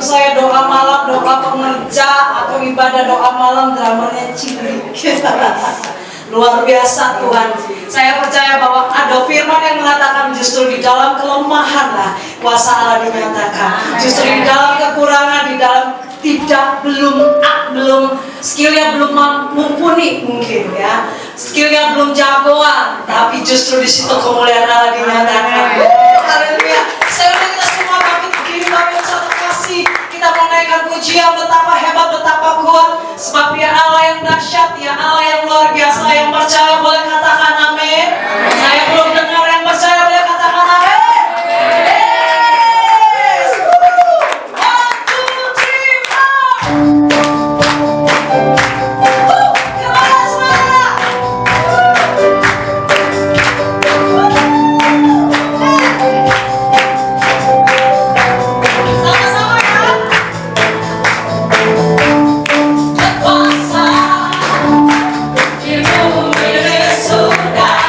saya doa malam, doa pengerja atau ibadah doa malam, dramanya Cili. Luar biasa Tuhan. Saya percaya bahwa ada firman yang mengatakan justru di dalam kelemahan lah kuasa Allah dinyatakan. Justru di dalam kekurangan, di dalam belum skillnya belum mumpuni mungkin ya, skillnya belum jagoan, tapi justru di situ kemuliaan Allah dinyatakan. Haleluya. Saya kita semua bangkit berdiri dalam satu kasih. Kita menaikkan pujian betapa hebat, betapa kuat. Sebab ya Allah yang dahsyat, ya Allah yang luar biasa. Yang percaya boleh katakan amin. Saya belum dengar yang percaya boleh katakan amin. Yes. 1, 2, 3, 4. Keras suara. Sama-sama ya. Berkuasa di bumi sudah,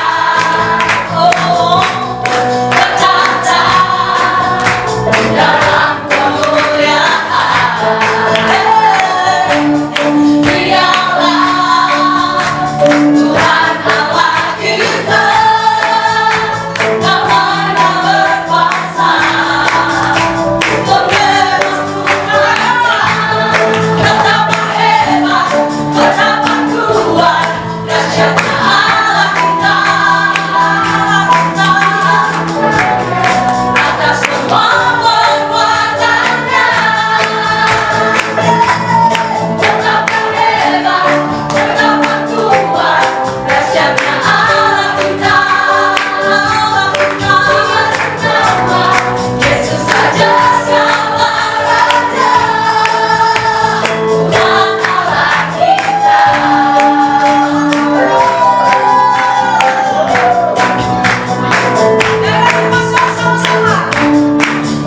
bertata dalam kemuliaan. Dialah Tuhan Allah kita, namanya berkuasa, betapa hebat, betapa kuat, dahsyatnya Allah kita, atas semua perbuatannya. Betapa hebat, betapa kuat, dahsyatnya Allah kita, Yesus saja segala raja, Tuhan Allah kita. Sama-sama.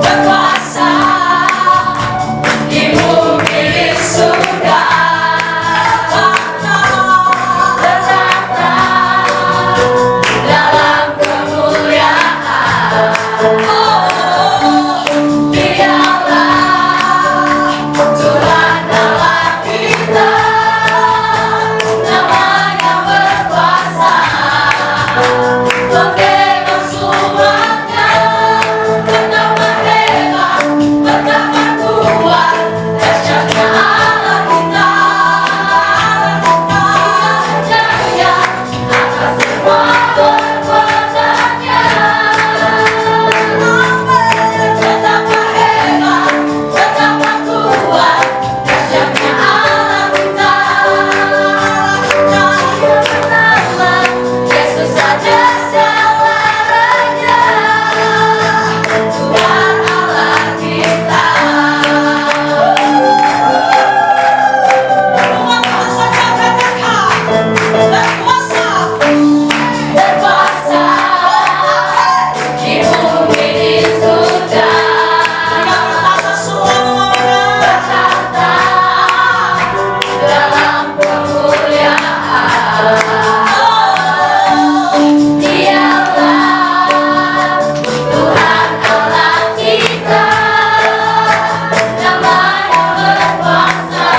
Berkuasa di bumi surga, bertata dalam kemuliaan. Dialah Tuhan Allah kita, namanya berkuasa, membebas umatnya. Betapa hebat, betapa kuat, dahsyatnya Allah kita, jaya atas semua perbuatannya. Betapa hebat, betapa kuat, dahsyatnya Allah kita, bernama Yesus saja segala raja, Tuhan Allah kita. Umat bangsa katakan berkuasa, berkuasa di bumi di surga, bertata dalam kemuliaan. Dialah Tuhan Allah kita, namanya berkuasa,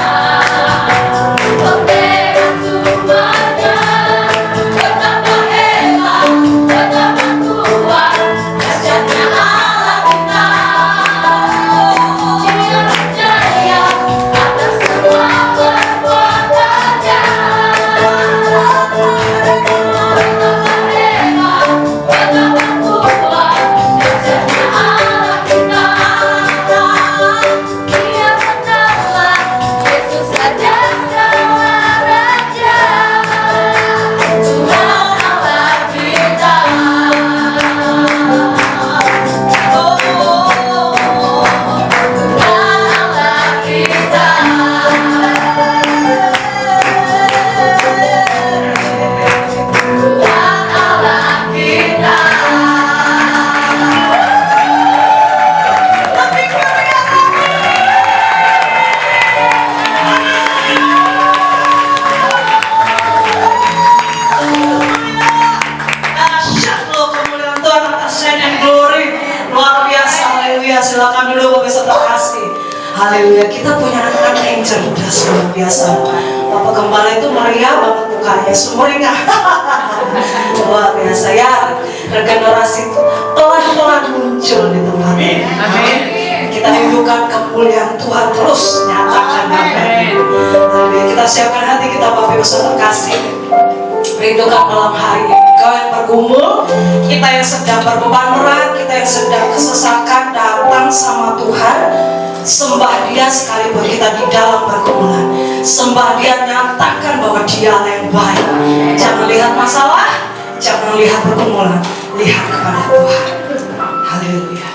membebas umatnya. Betapa hebat, betapa kuat, dahsyatnya Allah kita, jaya atas semua perbuatannya. Betapa hebat, betapa kuat, dahsyatnya Allah kita, Dia bernama Yesus saja segala raja, Tuhan Allah kita. Tuhan Allah kita. Tuhan Allah kita. Lebih meriah lagi. Dahsyat loh kemuliaan Tuhan atas shine and glory. Luar biasa, haleluya. Silakan dulu Bapak Saudara kasih. Haleluya, kita punya anak-anak yang cerdas luar biasa. Bapak Gembala itu meriah banget mukanya, sumringah. Luar biasa ya, regenerasi pelan-pelan muncul di tempat ini. Kita rindukan kemuliaan Tuhan terus nyatakan. Amin. Kita siapkan hati kita Bapak Ibu Saudara kasih. Rindukan malam hari ini. Kau yang bergumul, kita yang sedang berbeban berat, kita yang sedang kesesakan, datang sama Tuhan. Sembah Dia sekalipun kita di dalam pergumulan. Sembah Dia, nyatakan bahwa Dia yang baik. Jangan lihat masalah, jangan lihat pergumulan, lihat kepada Tuhan. Haleluya.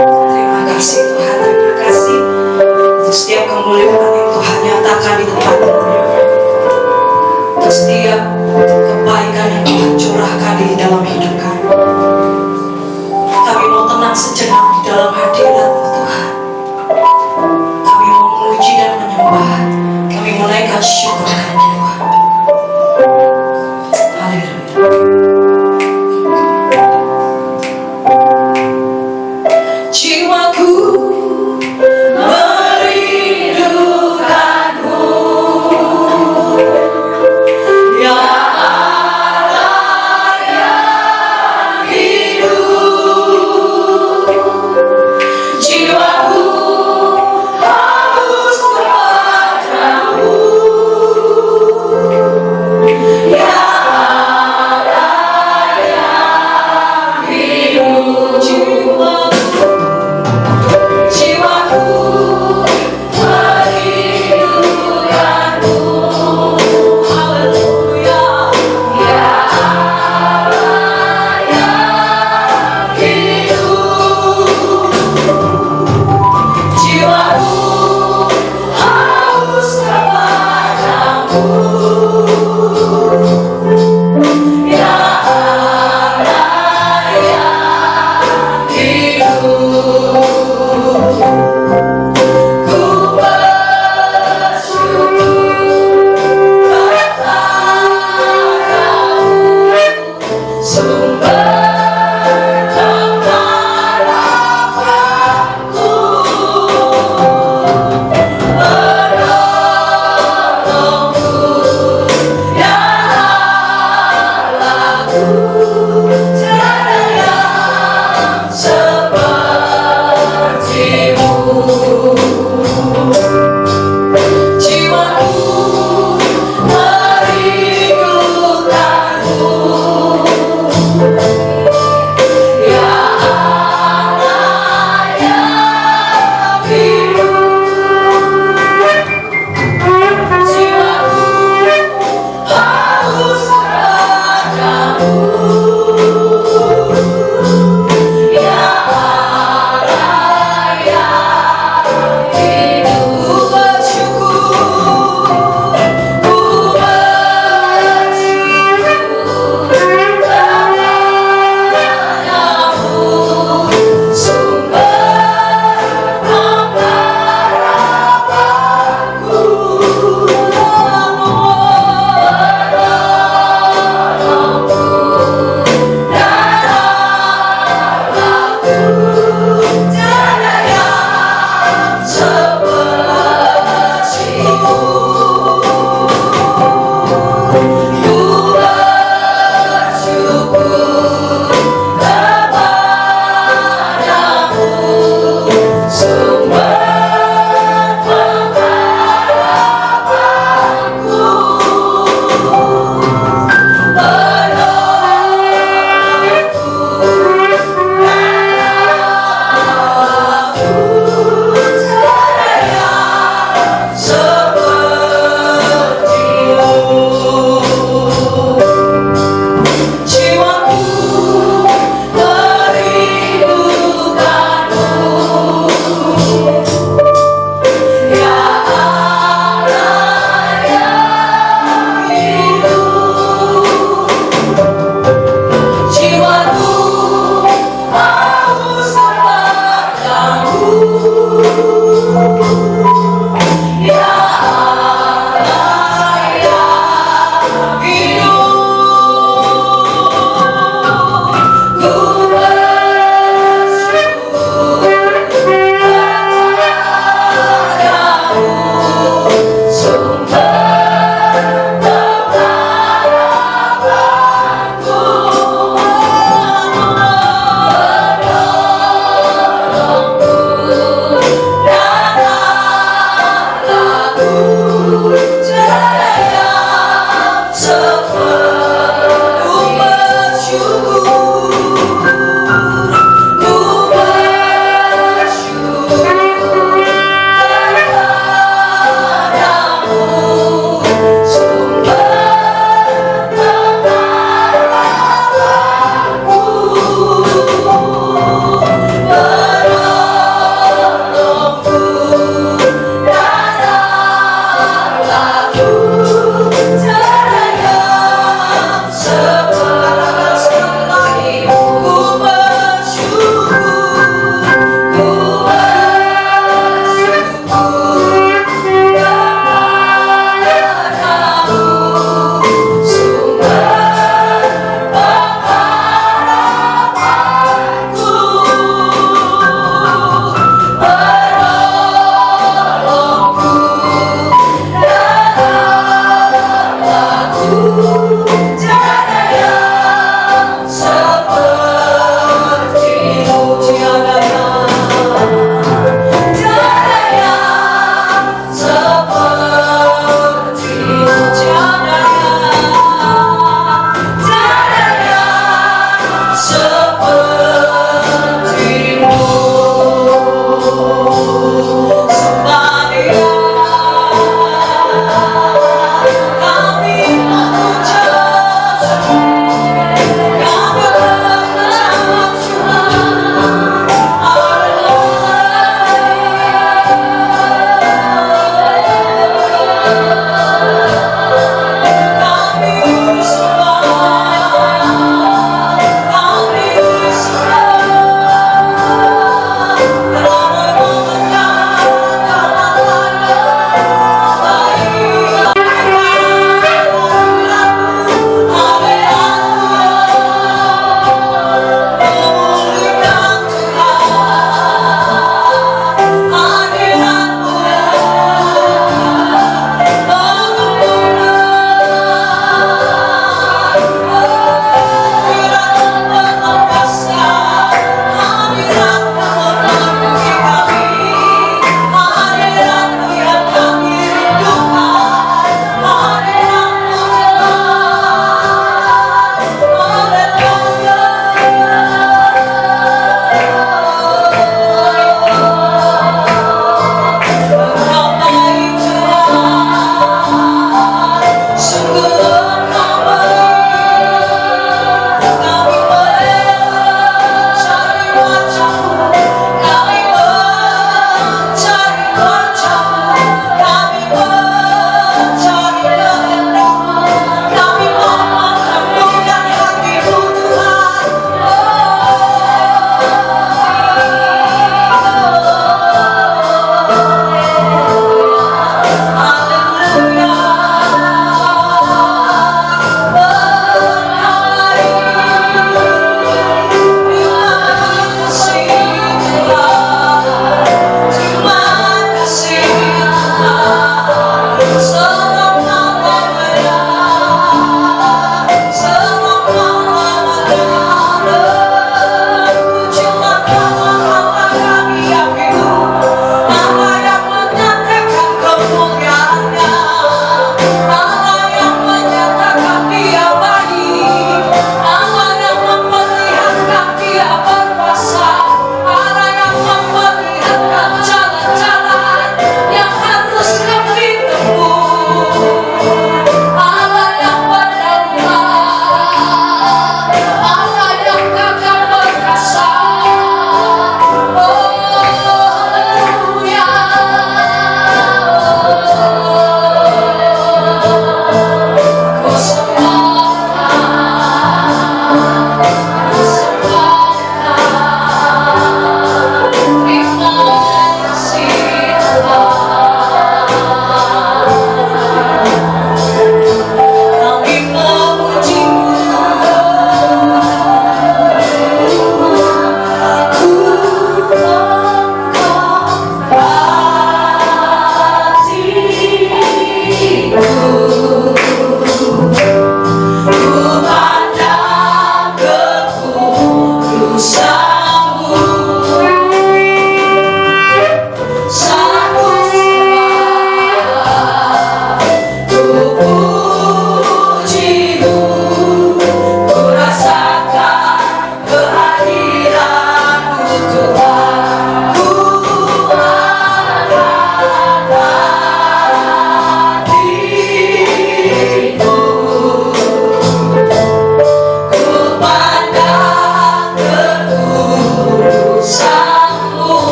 Terima kasih Tuhan, terima kasih untuk setiap kemuliaan yang Tuhan nyatakan di tempat ini. Untuk setiap kebaikan yang Tuhan curahkan di dalam hidup kami. Kami mau tenang sejenak di dalam hadirat Tuhan. Kami mau memuji dan menyembah. Kami mau naikkan syukur kepada Tuhan. Haleluya. Jiwaku merindukanmu, ya Allah yang hidup. Jiwaku haus padamu, ya Allah yang hidup. Jiwaku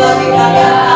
Tuhan dikatakan.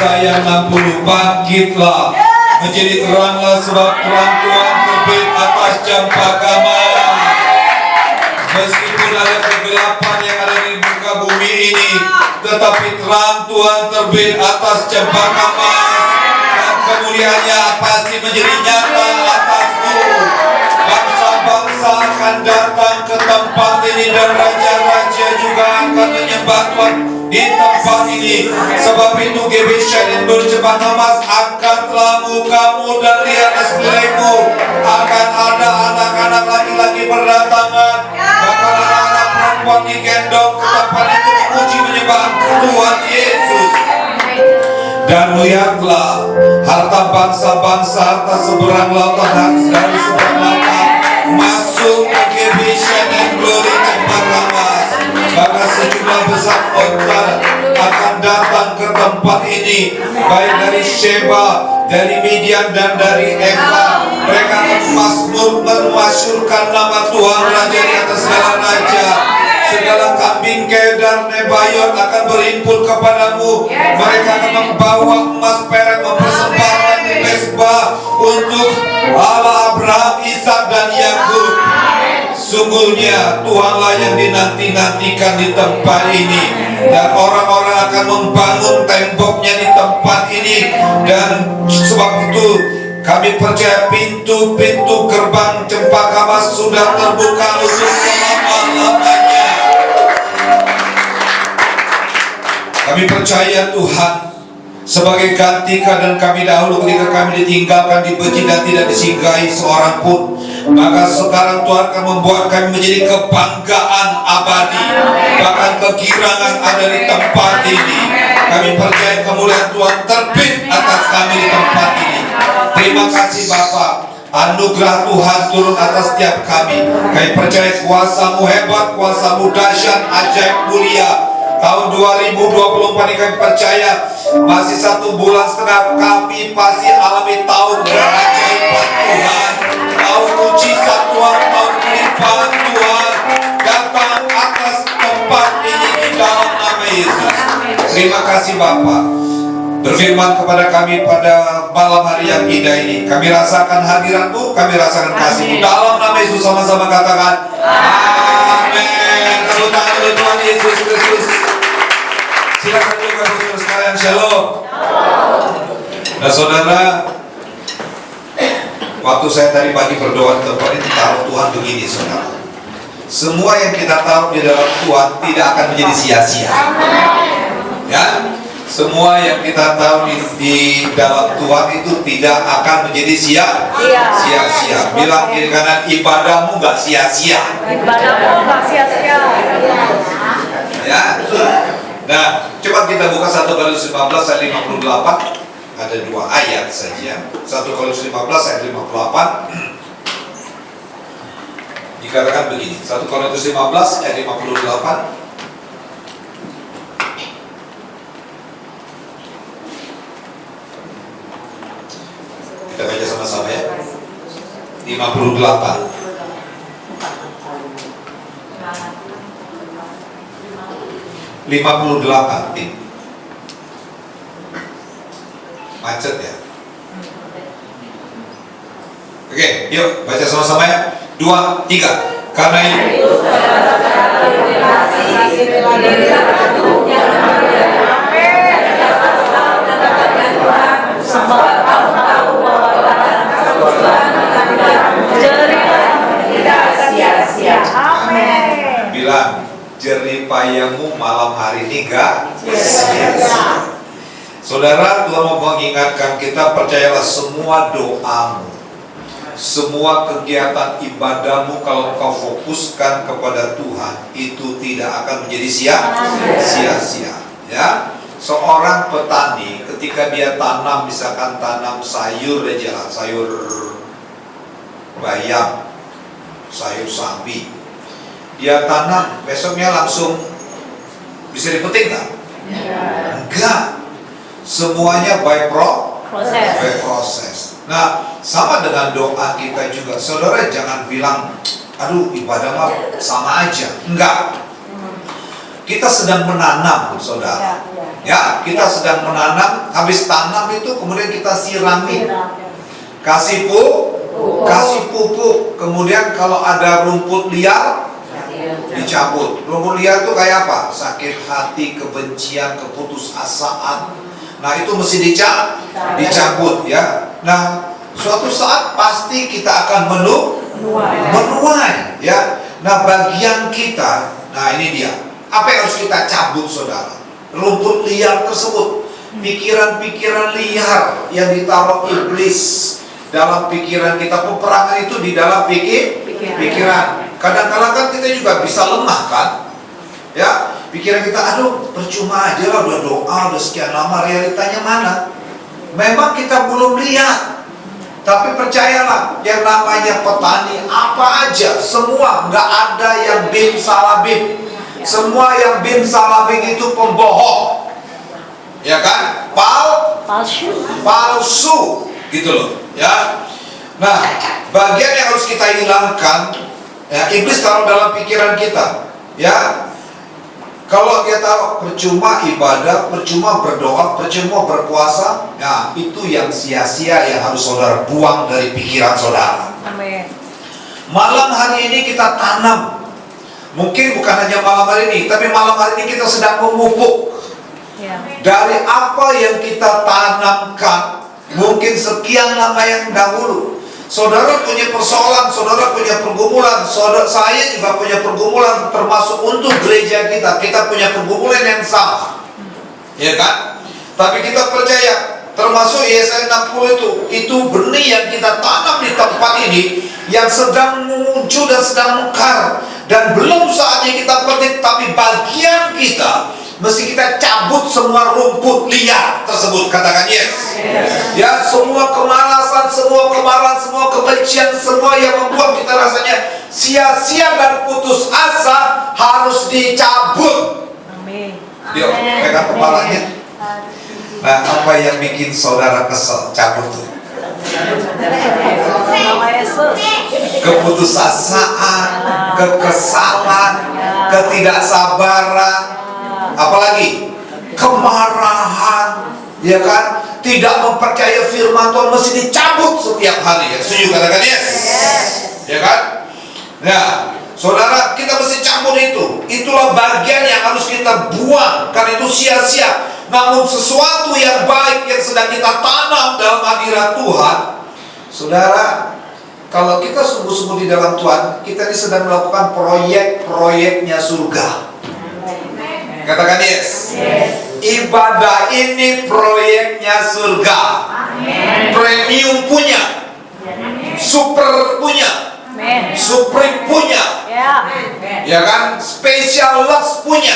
Yesaya 60, bangkitlah, menjadi teranglah sebab terang Tuhan terbit atas cempaka. Meskipun ada kegelapan yang ada di muka bumi ini, tetapi terang Tuhan terbit atas cempaka emas, dan kemuliaannya pasti menjadi nyata atasmu. Bangsa-bangsa akan datang ke tempat ini, dan raja-raja juga akan menyembah Tuhan di tempat ini. Sebab itu Gebeshan berjemaah emas, angkatlah mukamu dan lihatlah sekelilingmu, akan ada anak-anak laki-laki berdatangan, bahkan anak-anak perempuan digendong ke tempat itu memuji menyembah Tuhan Yesus. Dan lihatlah, harta bangsa-bangsa, harta seberang lautan dari seberang lautan masuk ke Gebeshan dan Glory cempaka emas. Maka sejumlah besar kota akan datang ke tempat ini, baik dari Sheba, dari Midian, dan dari Eva. Mereka akan memasyurkan nama Tuhan Raja di atas segala raja. Segala kambing Kedar Nebayot akan berhimpun kepadamu. Mereka akan membawa emas perak, mempersembahkan di Mesbah untuk Allah Abraham, Ishak, dan Yakub. Sungguhnya Tuhanlah yang dinanti-nantikan di tempat ini, dan orang-orang akan membangun temboknya di tempat ini. Dan sebab itu kami percaya pintu-pintu gerbang cempaka emas sudah terbuka untuk selama-lamanya. Kami percaya Tuhan sebagai ganti keadaan kami dahulu ketika kami ditinggalkan, dibenci, dan tidak disinggahi seorang pun. Maka sekarang Tuhan akan membuat kami menjadi kebanggaan abadi. Bahkan kegirangan ada di tempat ini. Kami percaya kemuliaan Tuhan terbit atas kami di tempat ini. Terima kasih Bapak. Anugerah Tuhan turun atas setiap kami. Kami percaya kuasa-Mu hebat, kuasa-Mu dahsyat, ajaib, mulia. Tahun 2024 ini kami percaya masih 1,5 bulan kami pasti alami tahun berajaiban Tuhan, tahun mujizat Tuhan, tahun kelimpahan Tuhan datang atas tempat ini di dalam nama Yesus. Terima kasih Bapak. Berfirman kepada kami pada malam hari yang indah ini. Kami rasakan hadirat-Mu, kami rasakan kasih-Mu. Dalam nama Yesus sama-sama katakan amin. Tepuk tangan untuk Tuhan Yesus Kristus. Silakan juga saudara sekalian, shalom. Nah saudara, waktu saya tadi pagi berdoa di tempat ini, taruh Tuhan begini saudara. Semua yang kita taruh di dalam Tuhan tidak akan menjadi sia-sia. Ya, semua yang kita taruh di dalam Tuhan itu tidak akan menjadi sia-sia. Bilang kiri kanan, ibadahmu nggak sia-sia. Ibadahmu nggak sia-sia. Ya. Nah, coba kita buka 1 Korintus 15 ayat 58. Ada 2 ayat saja. 1 Korintus 15 ayat 58. Dikatakan begini, 1 Korintus 15 ayat 58. Kita baca sama-sama ya. 58. Macet ya. Oke, yuk baca sama-sama ya. 2, 3. Karena itu bilang jerih payahmu malam hari ini gak sia-sia. Saudara, Tuhan mau mengingatkan kita, percayalah semua doamu, semua kegiatan ibadahmu, kalau kau fokuskan kepada Tuhan, itu tidak akan menjadi sia-sia. Ya, seorang petani ketika dia tanam, misalkan tanam sayur aja lah, sayur bayam, sayur sawi, dia tanam, besoknya langsung bisa dipetik nggak? Enggak. Semuanya by proses. Nah, sama dengan doa kita juga. Saudara jangan bilang, aduh ibadah mah sama aja. Enggak. Kita sedang menanam, saudara. Ya, kita sedang menanam, habis tanam itu kemudian kita sirami, kasih pupuk, kemudian kalau ada rumput liar dicabut. Rumput liar itu kayak apa? Sakit hati, kebencian, keputusasaan. Nah, itu mesti dicabut ya. Nah, suatu saat pasti kita akan menuai ya. Nah, bagian kita, nah ini dia. Apa yang harus kita cabut, saudara? Rumput liar tersebut, pikiran-pikiran liar yang ditaruh iblis dalam pikiran kita. Peperangan itu di dalam pikiran. Kadang-kadang kan kita juga bisa lemah kan, ya. Pikiran kita, aduh percuma aja lah, udah doa, udah sekian lama, realitanya mana? Memang kita belum lihat. Tapi percayalah, yang namanya petani apa aja, semua, nggak ada yang bim salah bim. Semua yang bim salah bim itu pembohong, ya kan? Palsu, gitu loh, ya. Nah, bagian yang harus kita hilangkan, ya, iblis taruh dalam pikiran kita, ya. Kalau dia taruh percuma ibadah, percuma berdoa, percuma berpuasa, nah itu yang sia-sia yang harus saudara buang dari pikiran saudara. Amin. Malam hari ini kita tanam. Mungkin bukan hanya malam hari ini, tapi malam hari ini kita sedang memupuk. Dari apa yang kita tanamkan, mungkin sekian lama yang dahulu. Saudara punya persoalan, saudara punya pergumulan, saya juga punya pergumulan, termasuk untuk gereja kita. Kita punya pergumulan yang sama, ya kan? Tapi kita percaya, termasuk Yesaya 60 itu benih yang kita tanam di tempat ini, yang sedang muncul dan sedang mekar, dan belum saatnya kita petik. Tapi bagian kita mesti kita cabut semua rumput liar tersebut. Katakan yes. Ya, semua kemalasan, semua kemarahan, semua kebencian, semua yang membuat kita rasanya sia-sia dan putus asa harus dicabut. Amin. Yuk, pegang kepalanya. Nah, apa yang bikin saudara kesel? Cabut tuh. Nama Yesus. Keputusasaan, kekesalan, ketidaksabaran, apalagi kemarahan, ya kan? Tidak mempercaya firman Tuhan mesti dicabut setiap hari. Ya, setuju? Katakan yes. Ya kan? Nah, saudara, kita mesti cabut itu. Itulah bagian yang harus kita buang, karena itu sia-sia. Namun sesuatu yang baik yang sedang kita tanam dalam hadirat Tuhan, saudara, kalau kita sungguh-sungguh di dalam Tuhan, kita ini sedang melakukan proyek-proyeknya surga. Katakan yes. Ibadah ini proyeknya surga. Premium punya, super punya, supreme punya, ya kan? Special lux punya.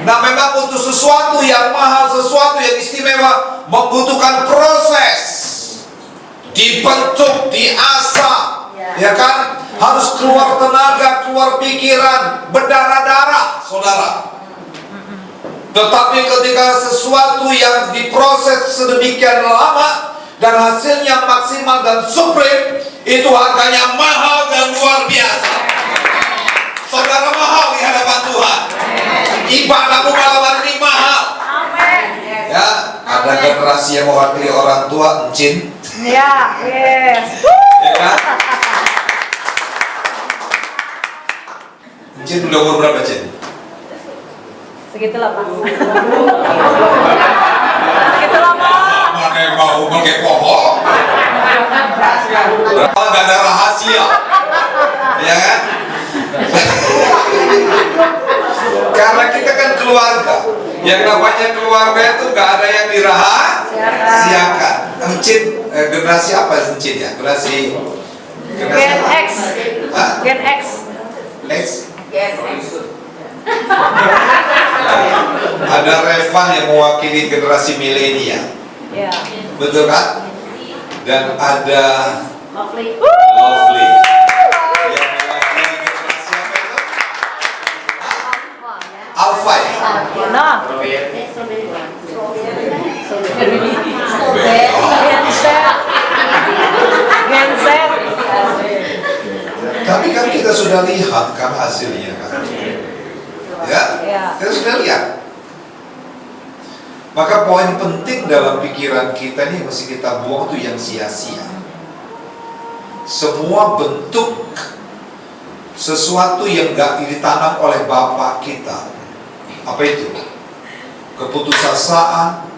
Nah, memang untuk sesuatu yang mahal, sesuatu yang istimewa, membutuhkan proses, dibentuk, diasah, ya kan? Harus keluar tenaga, keluar pikiran, berdarah-darah, saudara. Tetapi ketika sesuatu yang diproses sedemikian lama dan hasilnya maksimal dan supreme, itu harganya mahal dan luar biasa. Saudara mahal di hadapan Tuhan. Ibadahmu malam ini mahal. Ya, ada generasi yang mewakili orang tua, Encin. Ya, yes. Ya kan? Encin udah umur berapa, Cin? Segitulah, Pak. Segitulah, Pak. Mana yang mau pakai pohon? Gak ada rahasia, ya kan? Karena kita kan keluarga. Yang namanya keluarga itu gak ada yang dirahasiakan. Encin, generasi apa Encin ya? Generasi Gen X. Hah? Gen X. X? Ada Revan yang mewakili generasi milenial, Ya. betul kan? Dan ada Lovely. Lovely yang mewakili generasi apa itu? Alpha ya? Nah. Gen Z. Tapi kan kita sudah lihat kan hasilnya kan? Ya, Ya. kita sudah lihat. Maka poin penting dalam pikiran kita ini mesti kita buang tuh yang sia-sia. Semua bentuk sesuatu yang gak ditanam oleh Bapak kita. Apa itu? Keputusasaan,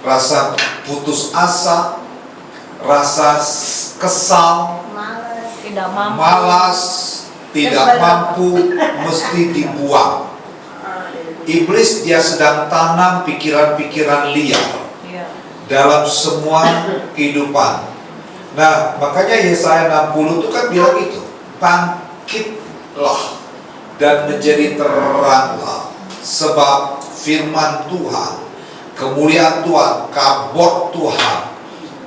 rasa putus asa, rasa kesal, Tidak mampu. malas, tidak mampu, mesti dibuang. Iblis dia sedang tanam pikiran-pikiran liar Iya. dalam semua kehidupan. Nah, makanya Yesaya 60 itu kan bilang itu, bangkitlah dan menjadi teranglah, sebab firman Tuhan, kemuliaan Tuhan, kabut Tuhan,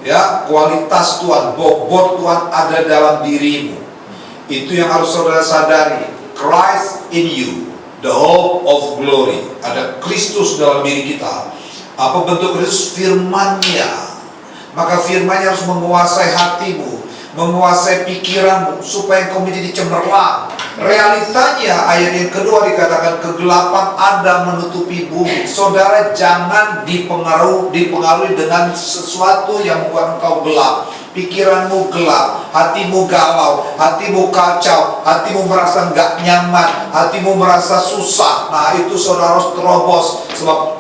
ya, kualitas Tuhan, bobot Tuhan ada dalam dirimu. Itu yang harus saudara sadari. Christ in you, the hope of glory. Ada Kristus dalam diri kita. Apa bentuk Kristus? Firman-Nya. Maka firman-Nya harus menguasai hatimu, menguasai pikiranmu, supaya engkau menjadi cemerlang. Realitanya ayat yang kedua dikatakan kegelapan ada menutupi bumi. Saudara jangan dipengaruhi dengan sesuatu yang membuat engkau gelap. Pikiranmu gelap, hatimu galau, hatimu kacau, hatimu merasa nggak nyaman, hatimu merasa susah. Nah itu saudara harus terobos, sebab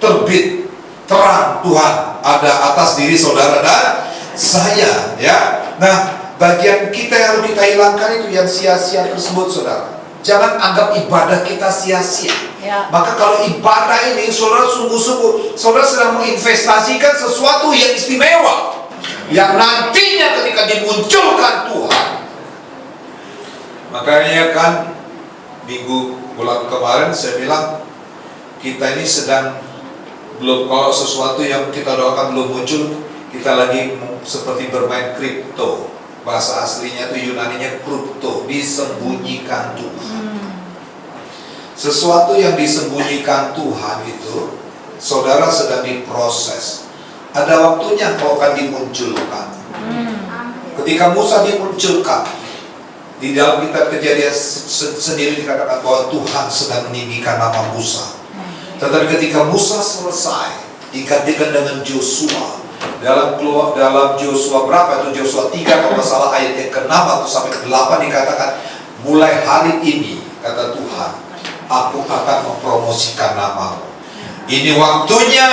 terbit terang Tuhan ada atas diri saudara dan saya, ya. Nah, bagian kita yang harus kita hilangkan itu yang sia-sia tersebut, saudara. Jangan anggap ibadah kita sia-sia. Ya. Maka kalau ibadah ini saudara sungguh-sungguh, saudara sedang menginvestasikan sesuatu yang istimewa, yang nantinya ketika dimunculkan Tuhan. Makanya kan bulan kemarin saya bilang kita ini sedang belum, kalau sesuatu yang kita doakan belum muncul, kita lagi seperti bermain kripto. Bahasa aslinya itu Yunaninya kripto, disembunyikan Tuhan. Sesuatu yang disembunyikan Tuhan itu, saudara sedang diproses. Ada waktunya kau akan dimunculkan. Ketika Musa dimunculkan, di dalam kitab Kejadian sendiri dikatakan bahwa Tuhan sedang meninggikan nama Musa. Tetapi ketika Musa selesai digantikan dengan Joshua, dalam Joshua berapa itu? Joshua 3 kalau salah ayat yang ke-6 atau sampai ke-8 dikatakan, mulai hari ini kata Tuhan, aku akan mempromosikan namamu. Ini waktunya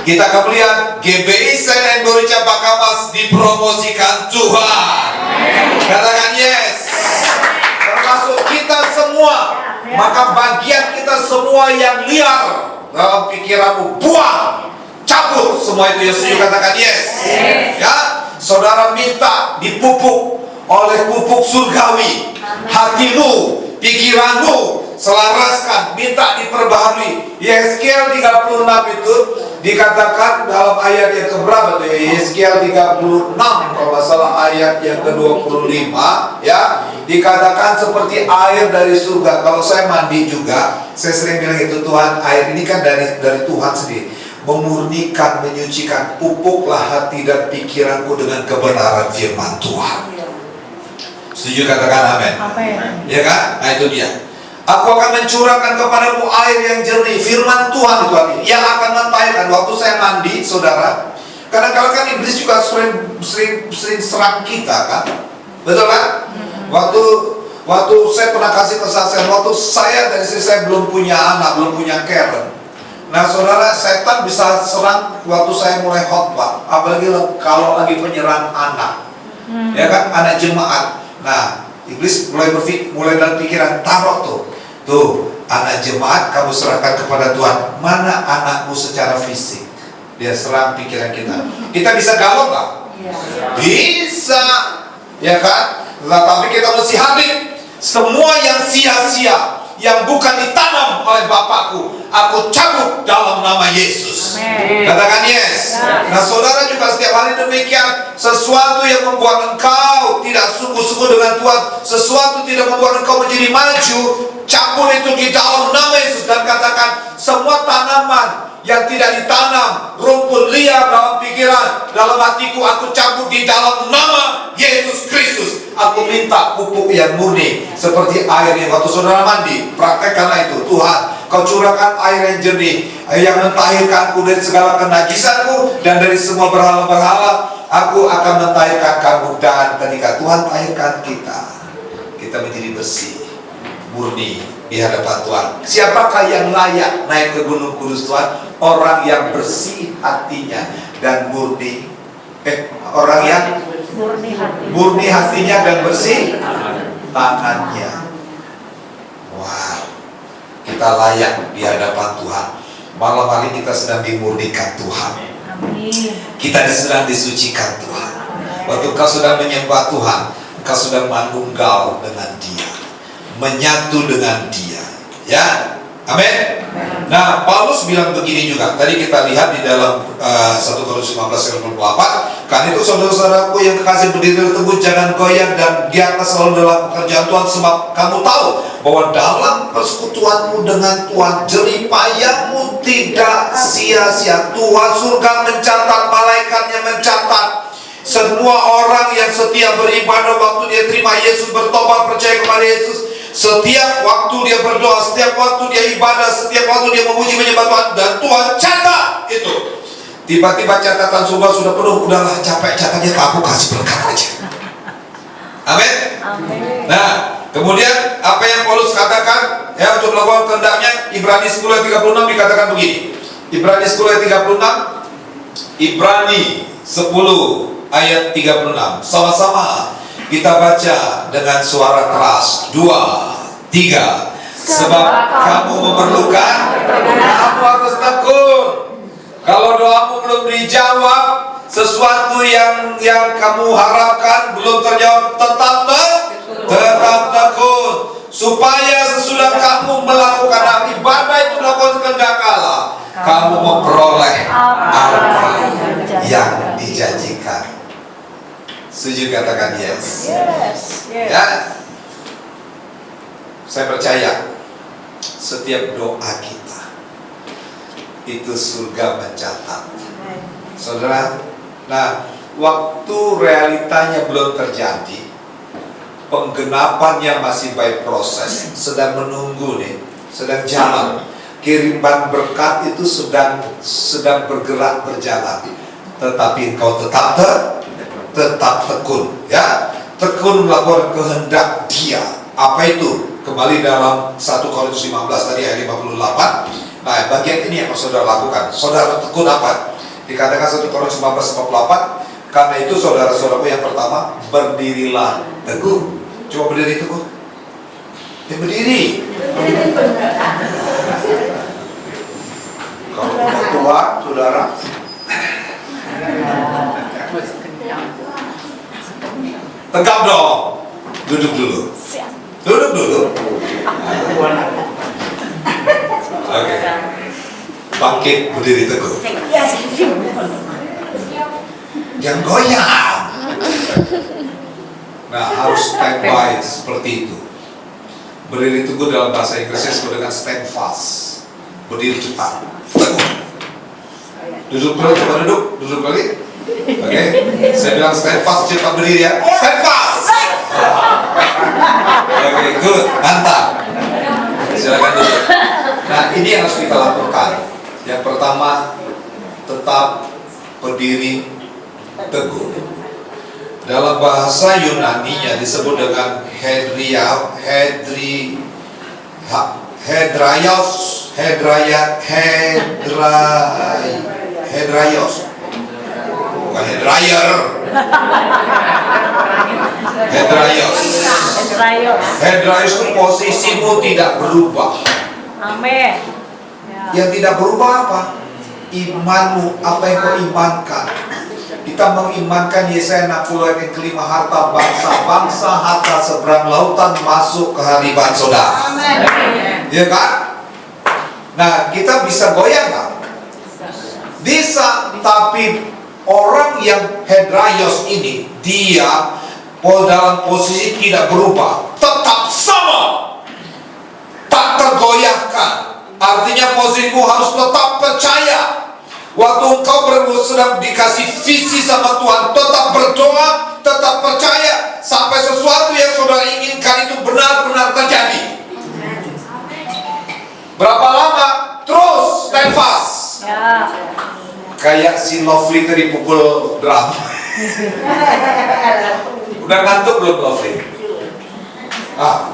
kita akan melihat GBI Senen Boricca Bakamas dipromosikan Tuhan. Katakan yes. Termasuk kita semua. Maka bagian kita semua yang liar dalam pikiranmu, buang, cabut semua itu. Yesus katakan yes. Ya, saudara minta dipupuk oleh pupuk surgawi. Hatimu, pikiranmu selaraskan, minta diperbaharui. Yesaya 36 itu dikatakan dalam ayat yang keberapa tuh? Yesaya 36 kalau nggak salah ayat yang ke-25, ya, dikatakan seperti air dari surga. Kalau saya mandi juga, saya sering bilang itu, Tuhan, air ini kan dari Tuhan sendiri, memurnikan, menyucikan. Pupuklah hati dan pikiranku dengan kebenaran firman Tuhan. Setuju? Katakan amin. Ya kan? Nah itu dia. Aku akan mencurahkan kepadamu air yang jernih. Firman Tuhan itu artinya yang akan mentahirkan. Waktu saya mandi, saudara, kadang-kadang kan iblis juga sering serang kita kan, betul kan? Waktu saya pernah kasih kesaksian, waktu saya dan istri saya belum punya anak, belum punya Karen. Nah saudara, setan bisa serang waktu saya mulai khotbah, apalagi kalau lagi penyerang anak, ya kan, anak jemaat. Nah iblis mulai dalam pikiran, taruh tuh anak jemaat kamu serahkan kepada Tuhan. Mana anakmu secara fisik? Dia serang pikiran kita. Kita bisa galau nggak? Bisa, ya kan? Nah, tapi kita mesti hadir. Semua yang sia-sia, yang bukan ditanam oleh Bapakku, aku cabut dalam nama Yesus. Katakan yes. Nah saudara juga setiap hari demikian. Sesuatu yang membuat engkau tidak sungguh-sungguh dengan Tuhan, sesuatu tidak membuat engkau menjadi maju, cabut itu di dalam nama Yesus. Dan katakan, semua tanaman yang tidak ditanam, rumput liar dalam pikiran, dalam hatiku, aku cabut di dalam nama Yesus Kristus. Aku minta pupuk yang murni, seperti air yang waktu saudara mandi. Praktekkanlah itu. Tuhan, Kau curahkan air yang jernih, yang mentahirkanku dari segala kenajisanku dan dari semua berhala-berhala. Aku akan mentahirkan kamu. Dan ketika Tuhan tahirkan kita, kita menjadi bersih, murni di hadapan Tuhan. Siapakah yang layak naik ke Gunung Kudus Tuhan? Orang yang bersih hatinya dan murni. Orang yang murni hatinya dan bersih tangannya. Wow, kita layak di hadapan Tuhan. Malam hari kita sedang dimurnikan Tuhan. Kita sedang disucikan Tuhan. Waktu kau sedang menyembah Tuhan, kau sedang manunggal dengan Dia, menyatu dengan Dia. Ya, amin. Nah, Paulus bilang begini juga. Tadi kita lihat di dalam 1 Korintus 15:24. Karena itu saudara-saudaraku yang kekasih, berdiri teguh, jangan goyah dan giatlah selalu dalam pekerjaan Tuhan, sebab kamu tahu bahwa dalam persekutuanmu dengan Tuhan jerih payahmu tidak sia-sia. Tuhan surga mencatat, malaikatnya mencatat semua orang yang setia beribadah waktu dia terima Yesus, bertobat, percaya kepada Yesus. Setiap waktu dia berdoa, setiap waktu dia ibadah, setiap waktu dia memuji menyembah Tuhan, dan Tuhan catat itu. Tiba-tiba catatan surga sudah penuh, udahlah capek catatnya, aku kasih berkat aja. Amin. Nah, kemudian apa yang Paulus katakan ya untuk melakukan kehendaknya, Ibrani 10:36 dikatakan begini. Ibrani 10:36, Ibrani 10 ayat 36. Sama-sama kita baca dengan suara keras. 2, 3. Sebab kamu memerlukan, kamu harus tekun. Kalau doamu belum dijawab, sesuatu yang kamu harapkan belum terjawab, tetap tekun, supaya sesudah kamu melakukan ibadah itu melakukan kehendak Allah, kamu memperoleh apa yang dijanjikan. Setuju, katakan yes. Ya, saya percaya setiap doa kita itu surga mencatat, saudara. Nah, waktu realitanya belum terjadi, penggenapannya masih by proses, sedang menunggu nih, sedang jalan. Kiriman berkat itu sedang bergerak, berjalan. Tetapi engkau tetap tekun, ya, tekun melakukan kehendak Dia. Apa itu? Kembali dalam 1 Korintus 15 tadi ayat 58. Nah, bagian ini yang saudara lakukan. Saudara tekun apa? Dikatakan 1 Korintus 15:44. Karena itu saudara-saudaraku, yang pertama, berdirilah teguh. Coba berdiri teguh. Berdiri. Kalau udah tua, saudara, tegap dong. Duduk dulu. Duduk dulu. Oke. Bangkit, berdiri teguh. Jangan goyang. Nah, harus standby seperti itu. Berdiri teguh dalam bahasa Inggrisnya disebut dengan stand fast. Berdiri cepat, teguh. Duduk dulu, coba duduk lagi. Oke. Saya bilang stand fast, cepat berdiri ya. Stand fast. Oke, good, mantap. Silakan duduk. Nah, ini yang harus kita lakukan. Yang pertama, tetap berdiri teguh. Dalam bahasa Yunani-nya disebut dengan hedraios. Bukan hedrayer. Hedraios itu posisimu tidak berubah. Amin. Yang tidak berubah apa? Imanmu, apa yang kau imankan. Kita mengimankan Yesaya 60 ayat yang kelima, harta bangsa-bangsa, harta seberang lautan masuk ke hariban saudara. Ya kan? Nah, kita bisa goyang nggak? Bisa, tapi orang yang hedraios ini, dia dalam posisi tidak berubah, tetap sama, tak tergoyahkan. Artinya posisimu harus tetap percaya. Waktu engkau sedang dikasih visi sama Tuhan, tetap berdoa, tetap percaya, sampai sesuatu yang saudara inginkan itu benar-benar terjadi. Berapa lama Kayak si Lovely tadi pukul drum. Udah ngantuk belum Lovely?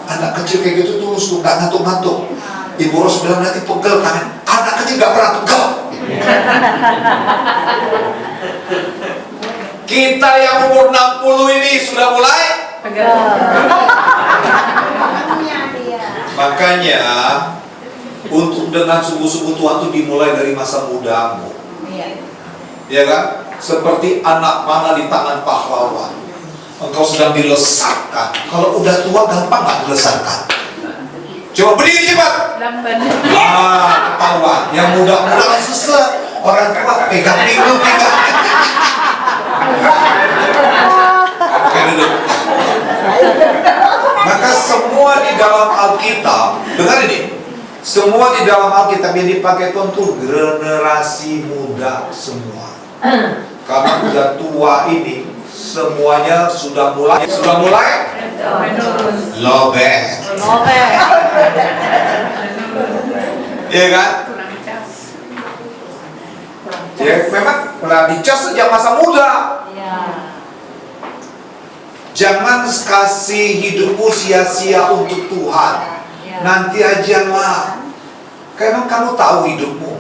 Anak kecil kayak gitu terus tuh nggak ngantuk-ngantuk. Ibu Ros bilang nanti pegel tangan. Anak kecil nggak pernah pegel. Kita yang umur 60 ini sudah mulai. Makanya untuk dengan sungguh-sungguh Tuhan itu dimulai dari masa mudamu. Ya kan? Seperti anak panah di tangan pahlawan. Engkau sedang dilesatkan. Kalau udah tua gampang nggak dilesatkan? Coba berdiri cepat. Ketahuan. Yang muda-muda kan susah. Orang tua pegang minggu pegang. Oke duduk. Maka semua di dalam Alkitab, dengar ini. Semua di dalam Alkitab yang dipakai Tuhan tuh generasi muda semua. Karena udah tua ini semuanya sudah mulai lobet. Iya kan? Ya memang pernah dicas sejak masa muda. Jangan kasih hidupmu sia-sia untuk Tuhan. Nanti aja lah. Karena kamu tahu hidupmu.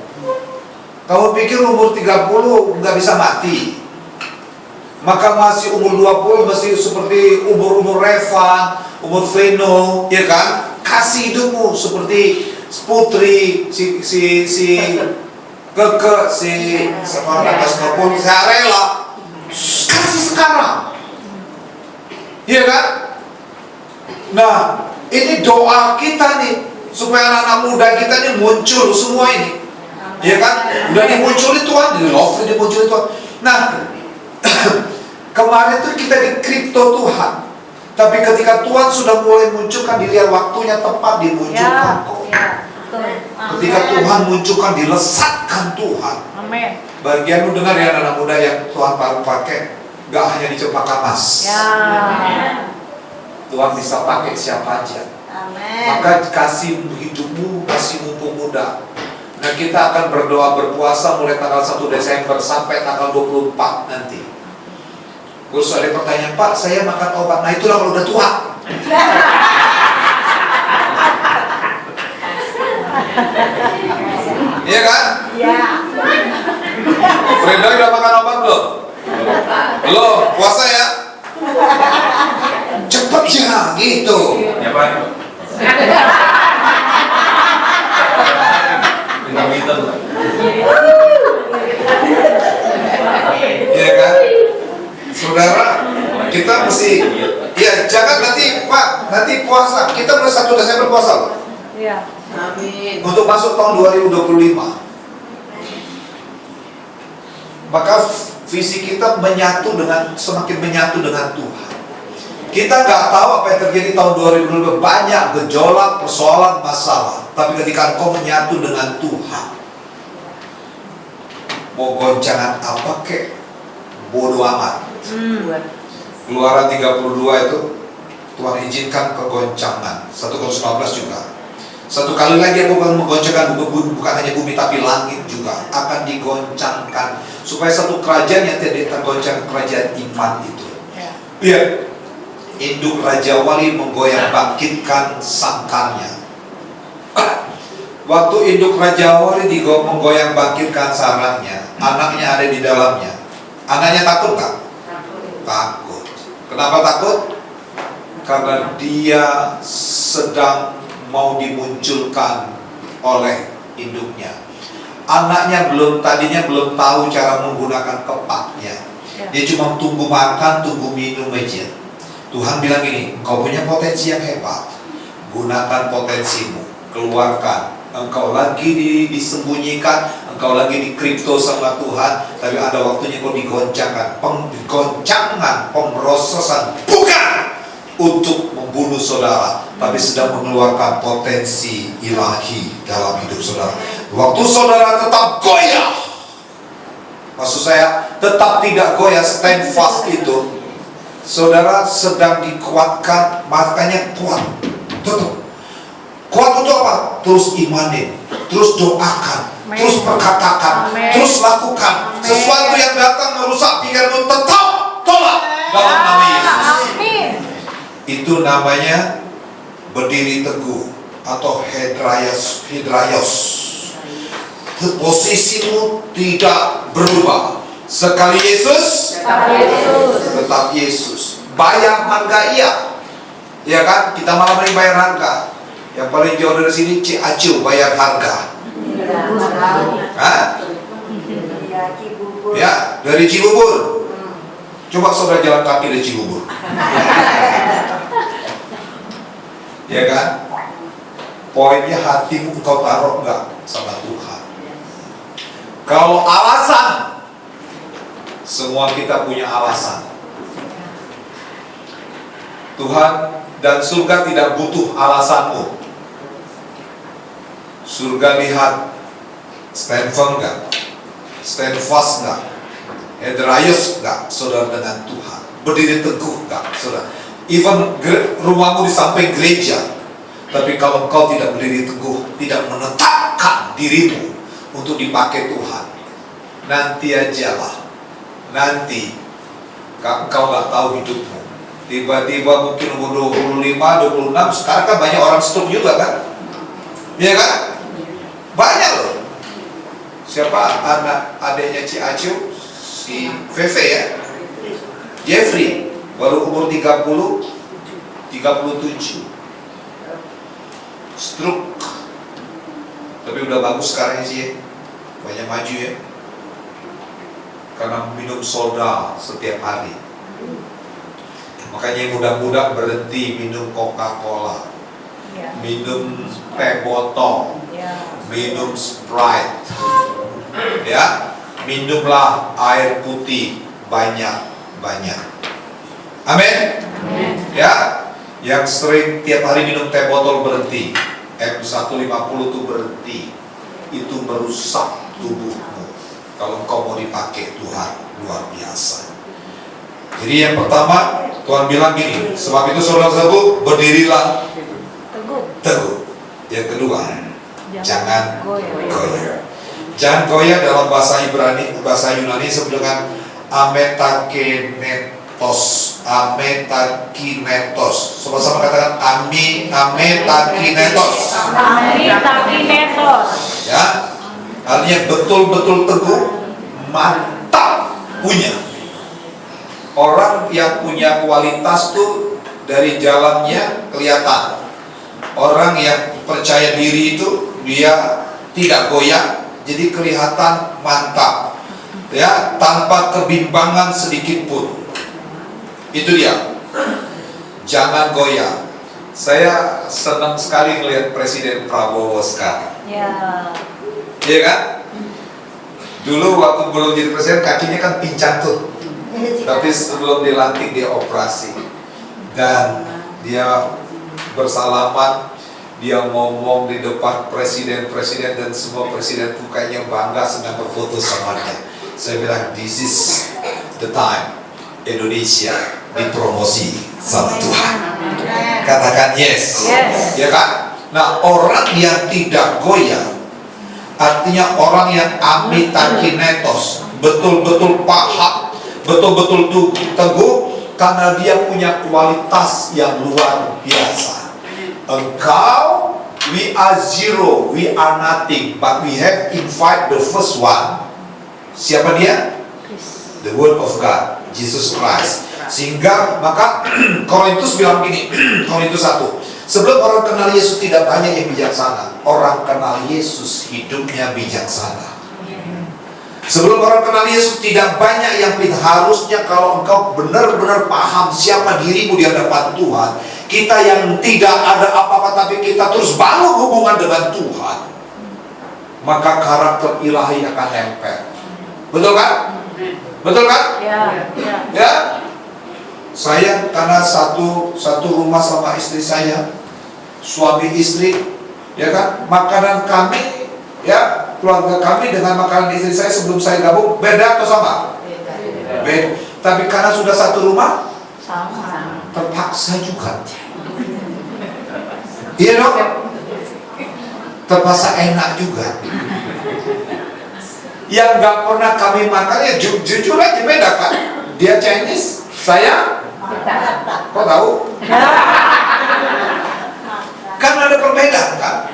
Kamu pikir umur 30 nggak bisa mati. Maka masih umur 20 masih seperti umur Revan, umur Veno, ya kan? Kasih hidupmu seperti Putri, si Keke, si sama Nakas Ngepun, saya rela. Kasih sekarang. Iya kan? Nah, ini doa kita nih supaya anak-anak muda kita nih muncul semua ini. Iya kan? Udah dimunculin Tuhan, di love dimunculin Tuhan. Nah, kemarin tuh kita di kripto Tuhan. Tapi ketika Tuhan sudah mulai munculkan, dilihat waktunya tepat dimunculkan kok. Ketika Tuhan munculkan, dilesatkan Tuhan. Amin. Bagian lu dengar ya anak muda yang Tuhan baru pakai, gak hanya di Cempaka Mas. Tuhan bisa pakai siapa aja. Maka kasih hidupmu, kasih mumpung muda. Nah kita akan berdoa berpuasa mulai tanggal 1 Desember sampai tanggal 24 nanti. Terus ada pertanyaan, Pak saya makan obat. Nah itulah kalau udah tua. Iya kan? Iya. Freda udah makan obat belum? Belum, puasa ya? Cepet ya, gitu. Ya Pak. Iya kan? Saudara, kita mesti, ya jangan nanti Pak, nanti puasa. Kita mulai 1 Desember puasa loh. Iya. Amin. Untuk masuk tahun 2025. Maka visi kita semakin menyatu dengan Tuhan. Kita nggak tahu apa yang terjadi tahun 2025. Banyak gejolak, persoalan, masalah. Tapi ketika engkau menyatu dengan Tuhan, mau goncangan apa kek, bodoh amat. Keluaran 32 itu Tuhan izinkan kegoncangan. 1 Korintus 15 juga. Satu kali lagi aku akan menggoncangkan bukan hanya bumi tapi langit juga akan digoncangkan supaya satu kerajaan yang tidak tergoncang, kerajaan iman itu. Lihat, induk Raja Wali menggoyang bangkitkan sangkarnya. Waktu induk Raja Wali menggoyang bangkitkan sarangnya, anaknya ada di dalamnya. Anaknya takut tak? Takut. Kenapa takut? Karena dia sedang mau dimunculkan oleh induknya. Anaknya tadinya belum tahu cara menggunakan kepaknya. Dia cuma tunggu makan, tunggu minum aja. Tuhan bilang gini, engkau punya potensi yang hebat. Gunakan potensimu, keluarkan. Engkau lagi disembunyikan, engkau lagi di kripto sama Tuhan, tapi ada waktunya kau digoncangkan. Penggoncangan, pemrosesan, bukan untuk membunuh saudara, tapi sedang mengeluarkan potensi ilahi dalam hidup saudara. Waktu saudara tetap goyah, maksud saya tetap tidak goyah, stand fast itu, saudara sedang dikuatkan. Makanya kuat, tetap kuat untuk apa? Terus imanin, terus doakan, terus perkatakan, terus lakukan. Sesuatu yang datang merusak pikiranmu, tetap tolak dalam nama Yesus. Amin. Itu namanya berdiri teguh atau hedraios. Posisimu tidak berubah. Sekali Yesus, tetap Yesus. Bayar harga iya, ya kan? Kita malam ini bayar harga. Yang paling jauh dari sini Ciacu bayar harga. Hah? Ya, dari Cibubur. Coba saudara jalan kaki dari Cibubur. Ya kan? Poinnya hatimu kau taruh enggak sama Tuhan. Kalau alasan, semua kita punya alasan. Tuhan dan surga tidak butuh alasanmu. Surga lihat, stand firm enggak? Stand fast enggak? Hedraios enggak, saudara dengan Tuhan? Berdiri teguh enggak, saudara? Even rumahmu di samping gereja, tapi kalau engkau tidak berdiri teguh, tidak menetapkan dirimu untuk dipakai Tuhan, nanti ajalah, nanti kau nggak tahu hidupmu. Tiba-tiba mungkin umur 25, 26, sekarang kan banyak orang stroke juga kan? Iya kan? Banyak loh. Siapa anak adiknya Ciacu? Si Veve ya? Jeffrey, baru umur 30, 37. Stroke. Tapi udah bagus sekarang sih ya. Banyak maju ya. Karena minum soda setiap hari. Makanya yang muda-muda berhenti minum Coca-Cola, minum teh botol, minum Sprite, ya, minumlah air putih banyak-banyak. Amin. Ya, yang sering tiap hari minum teh botol berhenti. M150 itu berhenti. Itu merusak tubuhmu. Kalau kau mau dipakai Tuhan, luar biasa. Jadi yang pertama, Tuhan bilang gini, sebab itu saudara-saudaraku, berdirilah teguh. Yang kedua, jangan goyah. Jangan goyah dalam bahasa Ibrani, bahasa Yunani disebut dengan ametakinetos. Ametakinetos. Sama-sama katakan ametakinetos. Ametakinetos. Ya, artinya betul-betul teguh, mantap punya. Orang yang punya kualitas tuh dari jalannya kelihatan. Orang yang percaya diri itu dia tidak goyah, jadi kelihatan mantap. Ya, tanpa kebimbangan sedikit pun. Itu dia. Jangan goyah. Saya senang sekali melihat Presiden Prabowo sekarang. Iya kan? Dulu waktu belum jadi presiden kakinya kan pincang tuh. Tapi sebelum dilantik dia operasi. Dan dia bersalaman, dia ngomong di depan presiden-presiden dan semua presiden tuh kayaknya bangga sedang berfoto sama dia. Saya bilang, this is the time Indonesia dipromosi sama Tuhan. Katakan yes. Ya kan? Nah, orang yang tidak goyah, artinya orang yang ametakinetos, betul-betul paham, betul-betul teguh, karena dia punya kualitas yang luar biasa. Engkau, we are zero, we are nothing, but we have invite the first one. Siapa dia? The Word of God, Jesus Christ. Sehingga maka Korintus bilang gini, Korintus 1, sebelum orang kenal Yesus tidak banyak yang bijaksana, orang kenal Yesus hidupnya bijaksana. Sebelum orang kenal Yesus tidak banyak yang pintar. Harusnya kalau engkau benar-benar paham siapa dirimu di hadapan Tuhan, kita yang tidak ada apa-apa tapi kita terus bangun hubungan dengan Tuhan, maka karakter ilahi akan nempel. Betul kan? Betul kan? Ya. Saya karena satu rumah sama istri saya, suami istri, ya kan, makanan kami, ya, keluarga kami dengan makanan istri saya sebelum saya gabung beda atau sama? Beda. Tapi karena sudah satu rumah, sama. Terpaksa juga. Iya dong. Terpaksa enak juga. yang gak pernah kami makan, ya jujur aja beda kan. Dia Chinese, saya kok tahu? Kan ada perbedaan kan.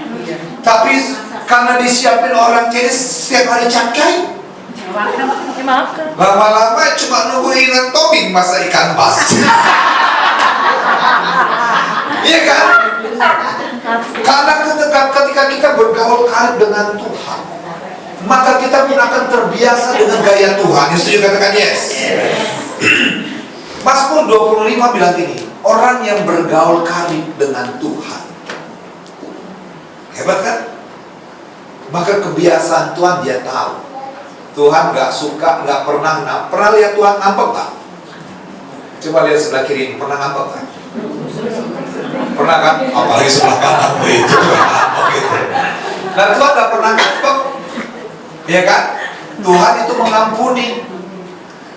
Tapi karena disiapin orang Chinese setiap hari cangkai, lama-lama cuma nungguin topping masa ikan bas. Iya kan? Karena ketika kita bergaul karib dengan Tuhan, maka kita pun akan terbiasa dengan gaya Tuhan. Yang setuju katakan yes. Mazmur 25 bilang gini, orang yang bergaul karib dengan Tuhan, hebat kan? Maka kebiasaan Tuhan dia tahu. Tuhan gak suka, gak pernah lihat Tuhan ngambek gak? Coba lihat sebelah kiri, pernah ngambek gak? Pernah kan? Apalagi sebelah kanan itu gitu. Dan Tuhan gak pernah ngambek, ya kan? Tuhan itu mengampuni.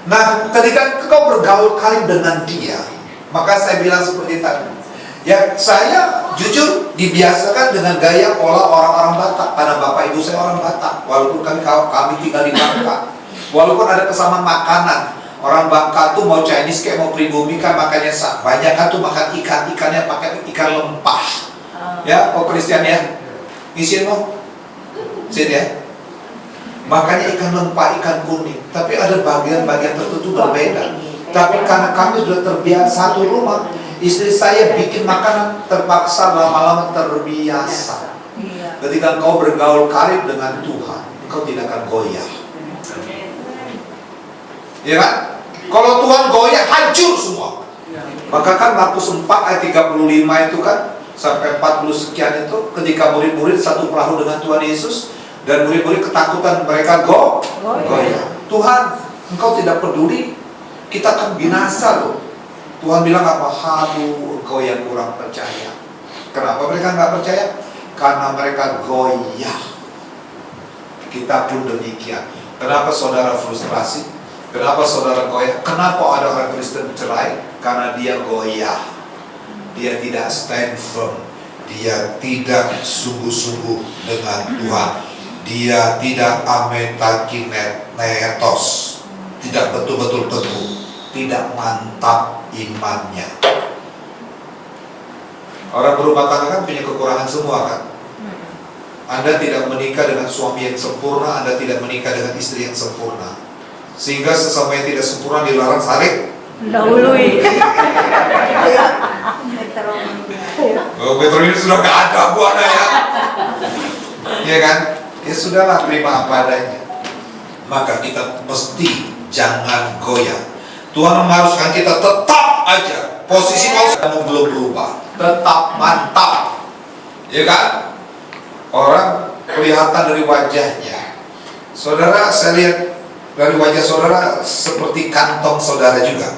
Nah, ketika kau bergaul karib dengan Dia, maka saya bilang seperti tadi, ya saya jujur dibiasakan dengan gaya pola orang-orang Batak, karena bapak ibu saya orang Batak. Walaupun kami tinggal di Bangka, walaupun ada kesamaan makanan, orang Bangka tuh mau Chinese kayak mau pribumi kan makannya banyak kan tuh makan ikannya pakai ikan lempah. Ya, oh Kristen ya, ngisiin mau, sini ya. Makanya ikan lempah, ikan kuning. Tapi ada bagian-bagian tertentu berbeda. Tapi karena kami sudah terbiasa satu rumah, istri saya bikin makanan terpaksa lama-lama terbiasa. Ketika kau bergaul karib dengan Tuhan, engkau tidak akan goyah. Ya kan? Kalau Tuhan goyah, hancur semua. Maka kan Markus 4 ayat 35 itu kan sampai 40 sekian itu, ketika murid-murid satu perahu dengan Tuhan Yesus, dan murid-murid ketakutan, mereka goyah. Tuhan, engkau tidak peduli, kita akan binasa loh. Tuhan bilang apa? Haduh, engkau yang kurang percaya. Kenapa mereka nggak percaya? Karena mereka goyah. Kita pun demikian. Kenapa saudara frustrasi? Kenapa saudara goyah? Kenapa ada orang Kristen cerai? Karena dia goyah. Dia tidak stand firm. Dia tidak sungguh-sungguh dengan Tuhan. Dia tidak ametakinetos, tidak betul-betul teguh, tidak mantap imannya. Orang berumah tangga kan punya kekurangan semua kan. Anda tidak menikah dengan suami yang sempurna, Anda tidak menikah dengan istri yang sempurna, sehingga sesama yang tidak sempurna dilarang saling dahului. Oh, Petro ini sudah gak ada buana ya. Iya kan? Ya sudahlah, terima apa adanya. Maka kita mesti jangan goyah. Tuhan mengharuskan kita tetap aja posisi kamu belum berubah, tetap mantap, ya kan? Orang kelihatan dari wajahnya. Saudara, saya lihat dari wajah saudara seperti kantong saudara juga.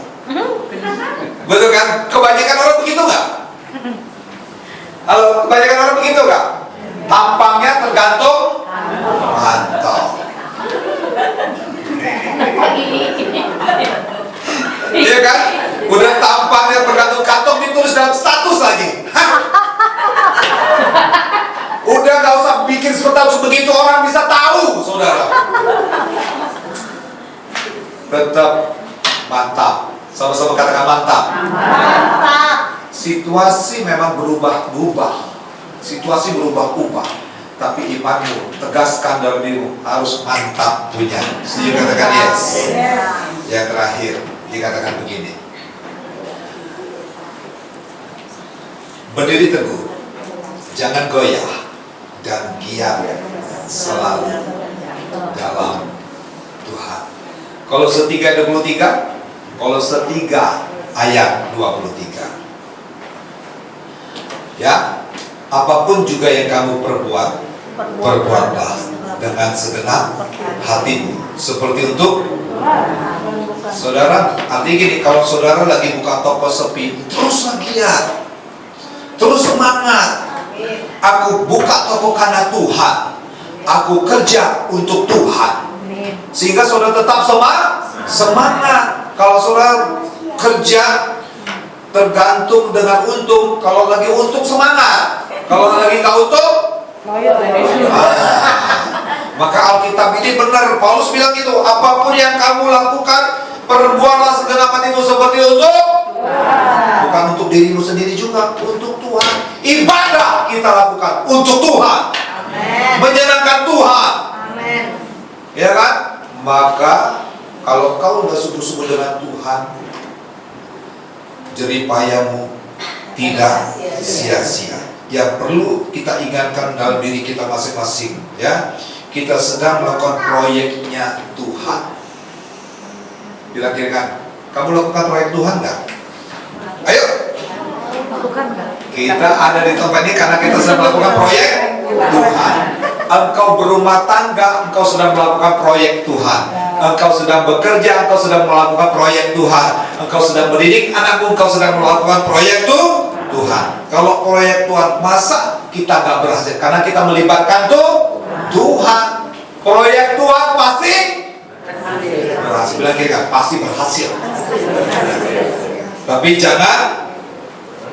Betul kan? Kebanyakan orang begitu nggak? Halo, kebanyakan orang begitu nggak? Tampangnya tergantung kantong. Iya kan? Udah tampangnya tergantung kantong, ditulis dalam status lagi. Udah gak usah bikin status begitu orang bisa tahu, saudara. Tetap mantap. Sama-sama katakan mantap. Mantap. Situasi memang berubah-ubah. Situasi berubah-ubah, tapi imanmu, tegaskan dalam dirimu, harus mantap punya. Setuju katakan yes. Yang terakhir dikatakan begini, berdiri teguh, jangan goyah, dan giat selalu dalam Tuhan. Kolose 3:23, Kolose 3 ayat 23. Ya, apapun juga yang kamu perbuatlah dengan segenap hatimu, seperti untuk saudara. Artinya gini, kalau saudara lagi buka toko sepi, terus giat, terus semangat. Aku buka toko karena Tuhan, aku kerja untuk Tuhan, sehingga saudara tetap semangat. Kalau saudara kerja tergantung dengan untung, kalau lagi untung semangat, kalau lagi nggak untung Maka Alkitab ini benar, Paulus bilang gitu, apapun yang kamu lakukan, perbuatlah segenap hatimu seperti untuk Tuhan. Bukan untuk dirimu sendiri juga, untuk Tuhan. Ibadah kita lakukan untuk Tuhan. Amen. Menyenangkan Tuhan. Amen. Ya kan? Maka kalau kau udah sungguh-sungguh dengan Tuhan, jerih payahmu tidak sia-sia. Yang perlu kita ingatkan dalam diri kita masing-masing, ya, kita sedang melakukan proyeknya Tuhan. Bilang kiri kan, kamu lakukan proyek Tuhan nggak? Ayo. Lakukan nggak? Kita ada di tempat ini karena kita sedang melakukan proyek Tuhan. Engkau berumah tangga, engkau sedang melakukan proyek Tuhan. Engkau sedang bekerja, engkau sedang melakukan proyek Tuhan. Engkau sedang mendidik anakmu, engkau sedang melakukan proyek Tuhan. Kalau proyek Tuhan, masa kita nggak berhasil? Karena kita melibatkan Tuhan. Proyek Tuhan pasti berhasil. Bilang kira pasti berhasil. Tapi jangan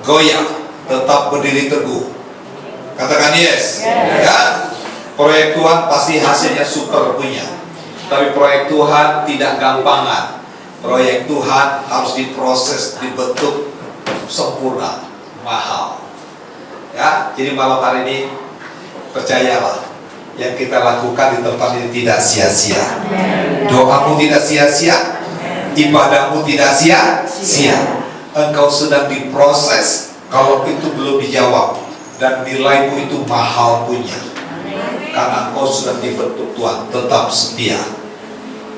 goyah, tetap berdiri teguh. Katakan yes. Ya. Proyek Tuhan pasti hasilnya super punya. Tapi proyek Tuhan tidak gampangan. Proyek Tuhan harus diproses, dibentuk sempurna, mahal. Ya, jadi malam hari ini percayalah, yang kita lakukan di tempat ini tidak sia-sia. Doamu tidak sia-sia, ibadahmu tidak sia-sia. Engkau sedang diproses. Kalau itu belum dijawab dan nilaimu itu mahal punya, karena engkau sudah dibentuk Tuhan, tetap setia.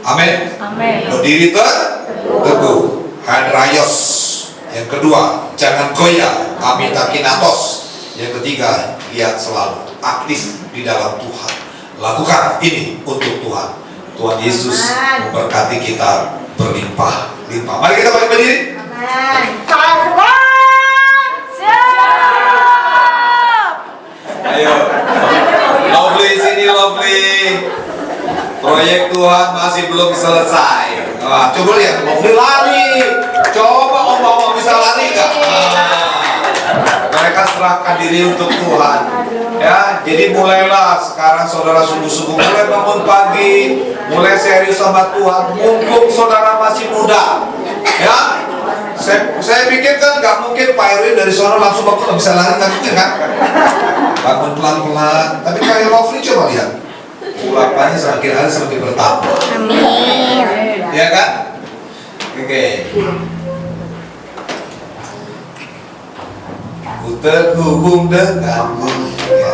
Amin. Amin. Berdiri teguh, hadrayos. Yang kedua, jangan goyah, amitakinatos. Yang ketiga, lihat selalu aktif di dalam Tuhan. Lakukan ini untuk Tuhan. Tuhan Yesus memberkati kita berlimpah-limpah. Mari kita berdiri. Amin. Kawan, siap. Ayo, lovely sini lovely. Proyek Tuhan masih belum selesai. Nah, coba lihat, lovely lari. Coba om-om bisa lari nggak? Mereka serahkan diri untuk Tuhan. Ya, jadi mulailah sekarang saudara sungguh-sungguh mulai bangun pagi, mulai serius sama Tuhan. Mumpung saudara masih muda, ya. Saya pikir kan nggak mungkin Pak Erwin dari sana langsung bangun bisa lari, nggak mungkin kan? Bangun pelan-pelan. Tapi kayak lovely coba lihat. Ulapannya semakin hari semakin bertambah. Amin. Ya kan? Oke. Ku terhubung denganmu. Ya.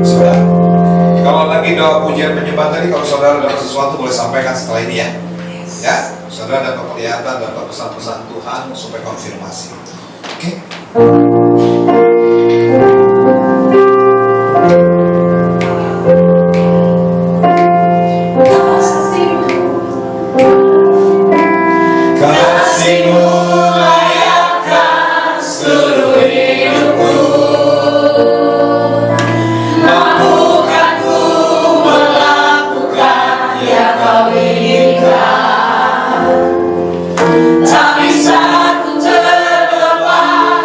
Sudah. Kalau lagi doa pujian penyembah tadi, kalau saudara dapat sesuatu boleh sampaikan setelah ini ya. Ya, saudara dapat kelihatan, dapat pesan-pesan Tuhan supaya konfirmasi. Oke. Kasih-Mu layakkan seluruh hidupku. Mampukan ku melakukan yang Kau inginkan. Tak bisa ku terlepas.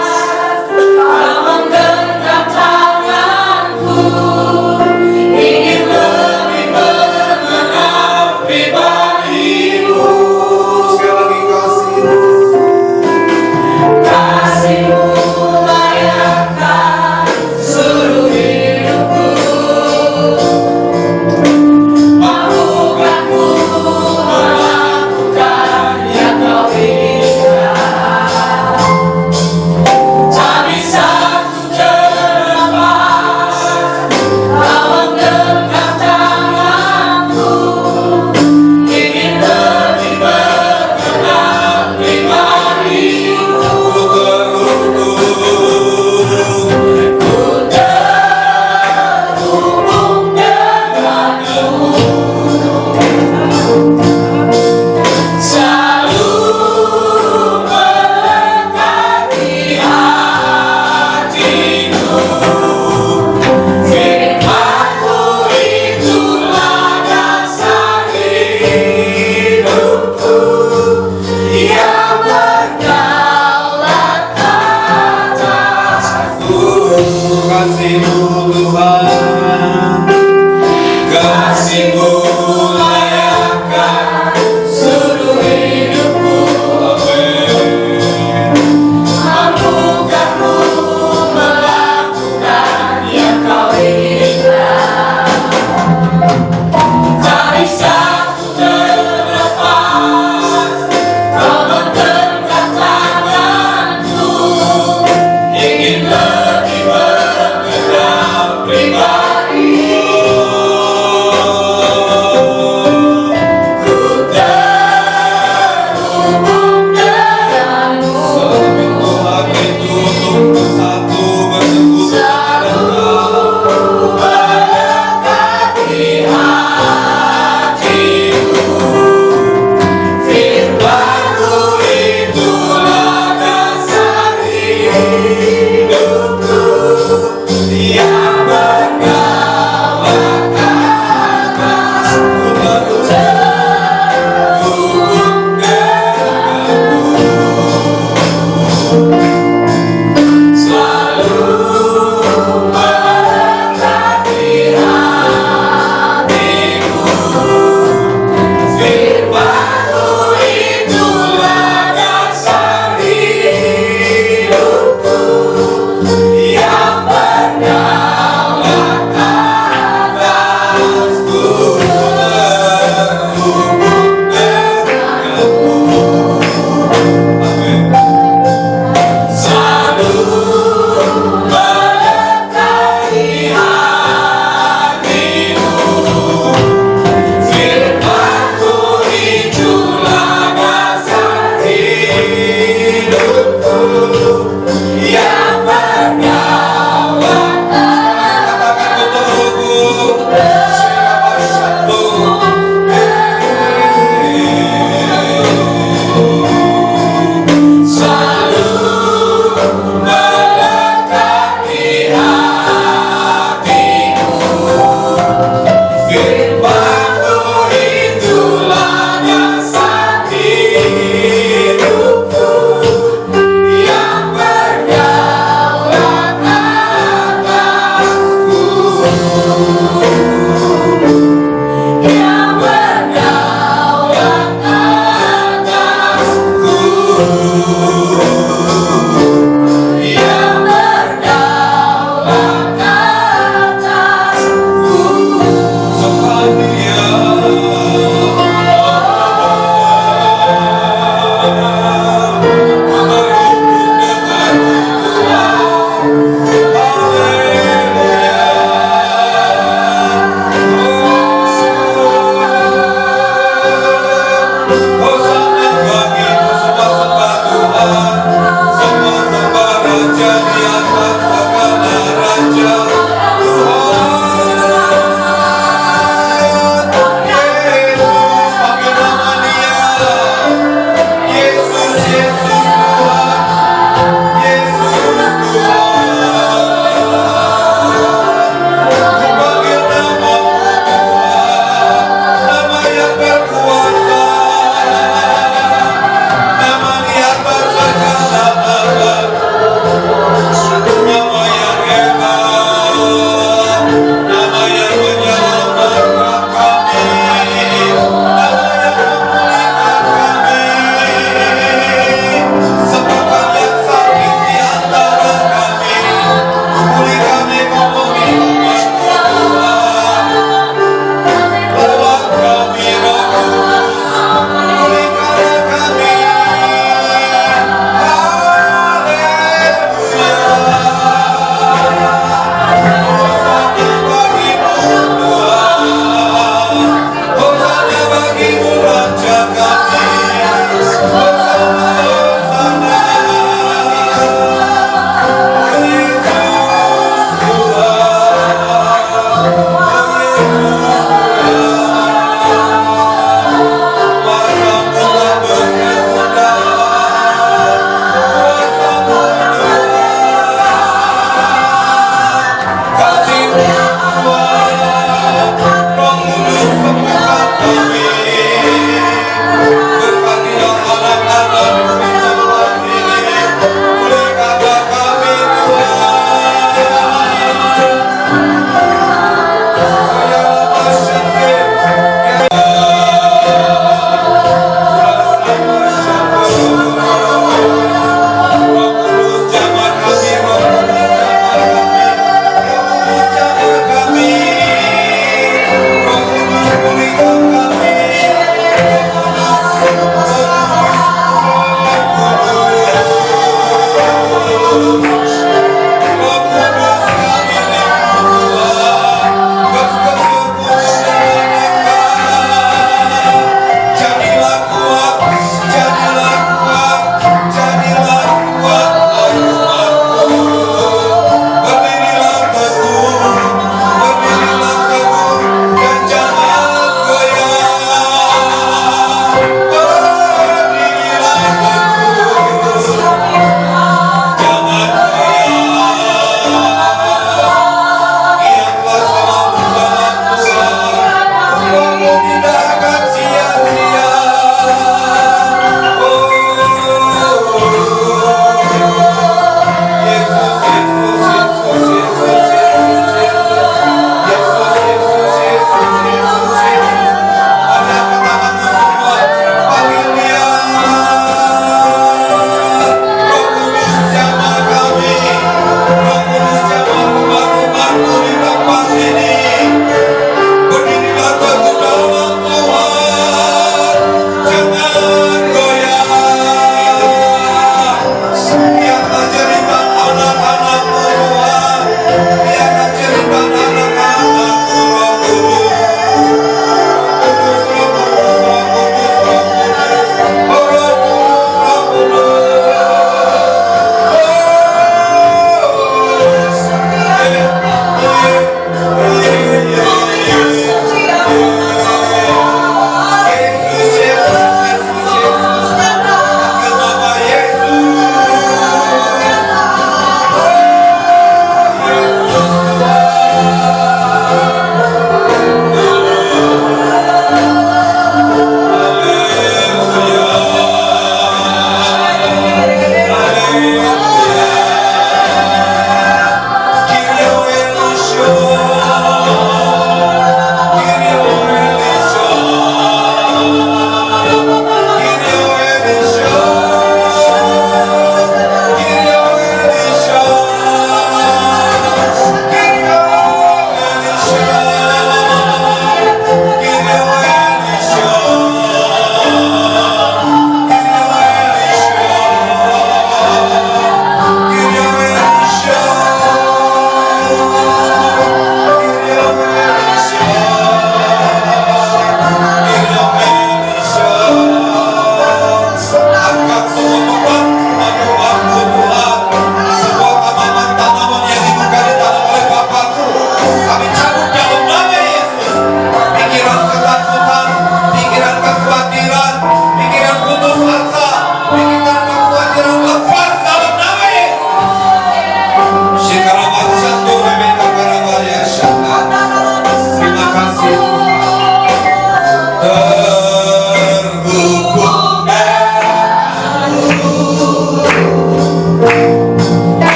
hidupku yang berkawan atas ku terhubung denganmu, selalu melekat di hatiku. Firman-Mu itulah dasar hidupku.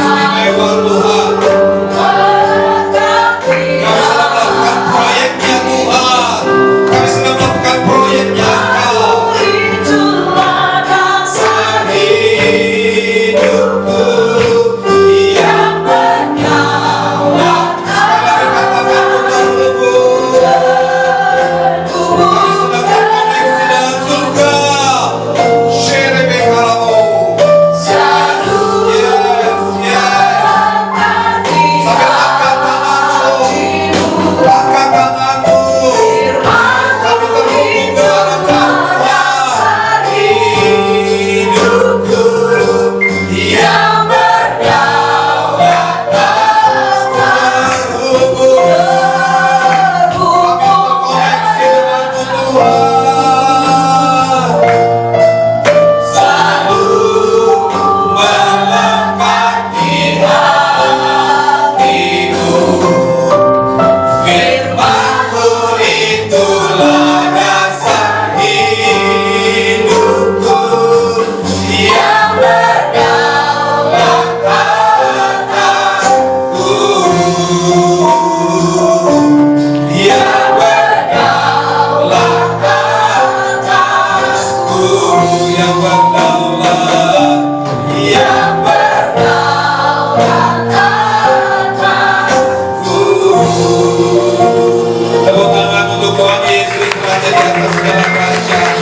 istimewa Tuhan. Kami sedang melakukan proyeknya Tuhan. Kami sedang melakukan proyeknya Engkau. Hidupku yang berdaulat. Sekali lagi katakan putar lebur. Kami sedang terkoneksi dengan surga. Sherebe karamo. Yes, yes. Sambil angkat tanganmu. Angkat tanganmu. Kami terhubung dengan Engkau. Hidupku yang berdaulat terhubung. Kami terkoneksi denganmu Tuhan. Selalu melengkapi hatiku. Firman-Mu itulah dasar hidupku yang berdaulat atasku. Yang berdaulat atasku. Yang berdaulat. Yang berdaulat atasku. Tepuk tangan untuk Tuhan Yesus, Raja di atas segala kerajaan.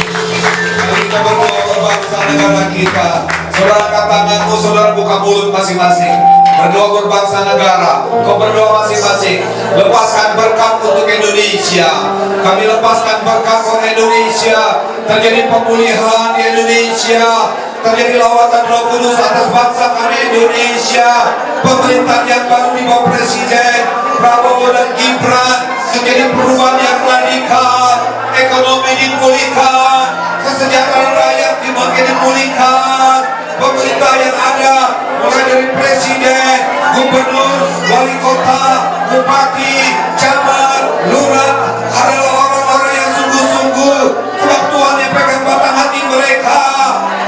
Mari kita berdoa untuk bangsa negara kita. Saudara angkat tanganmu, saudara buka mulut masing-masing. Berdoa untuk bangsa negara. Kau berdoa masing-masing. Lepaskan berkat untuk Indonesia. Kami lepaskan berkat untuk Indonesia. Terjadi pemulihan di Indonesia. Terjadi lawatan Roh Kudus atas bangsa kami Indonesia. Pemerintahan yang baru di bawah Presiden Prabowo dan Gibran. Terjadi perubahan yang radikal. Ekonomi dipulihkan. Kesejahteraan rakyat dimakin dipulihkan. Pemerintah yang ada mulai dari presiden, gubernur, wali kota, bupati, camat, lurah adalah orang-orang yang sungguh-sungguh. Sebab Tuhan yang pegang batang hati mereka.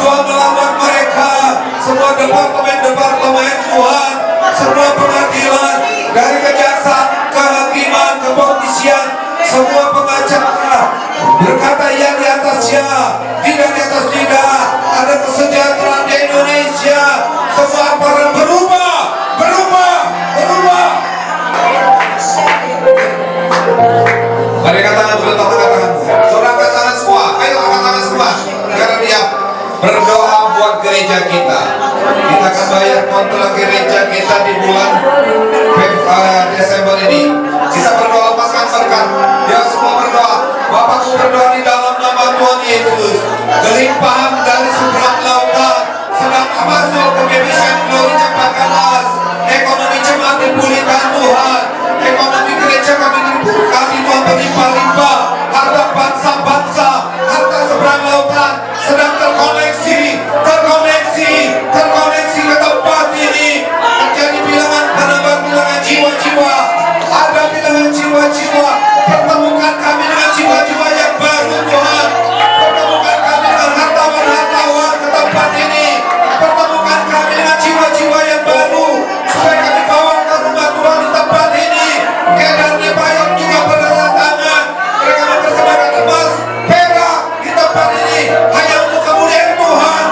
Tuhan melamar mereka. Semua departemen Tuhan, semua pengadilan dari kejaksaan, kehakiman, kepolisian, semua pengacara berkata yang di atasnya, tidak di atas tidak. Ada kesejahteraan di Indonesia. Semua aparat berubah. Mari katakan dulu, angkat tanganmu. Saudara angkat tangan semua. Ayo angkat tangan semua. Karena dia berdoa buat gereja kita. Kita akan bayar kontrak gereja kita di bulan Desember ini. Kita berdoa lepaskan berkat. Ya semua berdoa. Bapakku berdoa di dalam nama Tuhan Yesus. Kelimpahan dari seberang lautan sedang masuk ke kebebasan glory cepatkanlah. Ekonomi jemaat dipulihkan Tuhan. Ekonomi gereja kami dikasih Tuhan berlimpah-limpah. Harta bangsa-bangsa, harta seberang lautan sedang terkoneksi ke tempat ini. Terjadi bilangan penambah bilangan jiwa-jiwa. Ada bilangan jiwa-jiwa. Pertemukan kami dengan jiwa-jiwa yang baru Tuhan. Pertemukan kami dengan hartawan-hartawan ke tempat ini. Pertemukan kami dengan jiwa-jiwa yang baru. Supaya kami bawa ke rumah Tuhan di tempat ini. Kedar Nebayot juga berdatangan. Mereka mempersembahkan emas, perak di tempat ini. Hanya untuk kemuliaan Tuhan.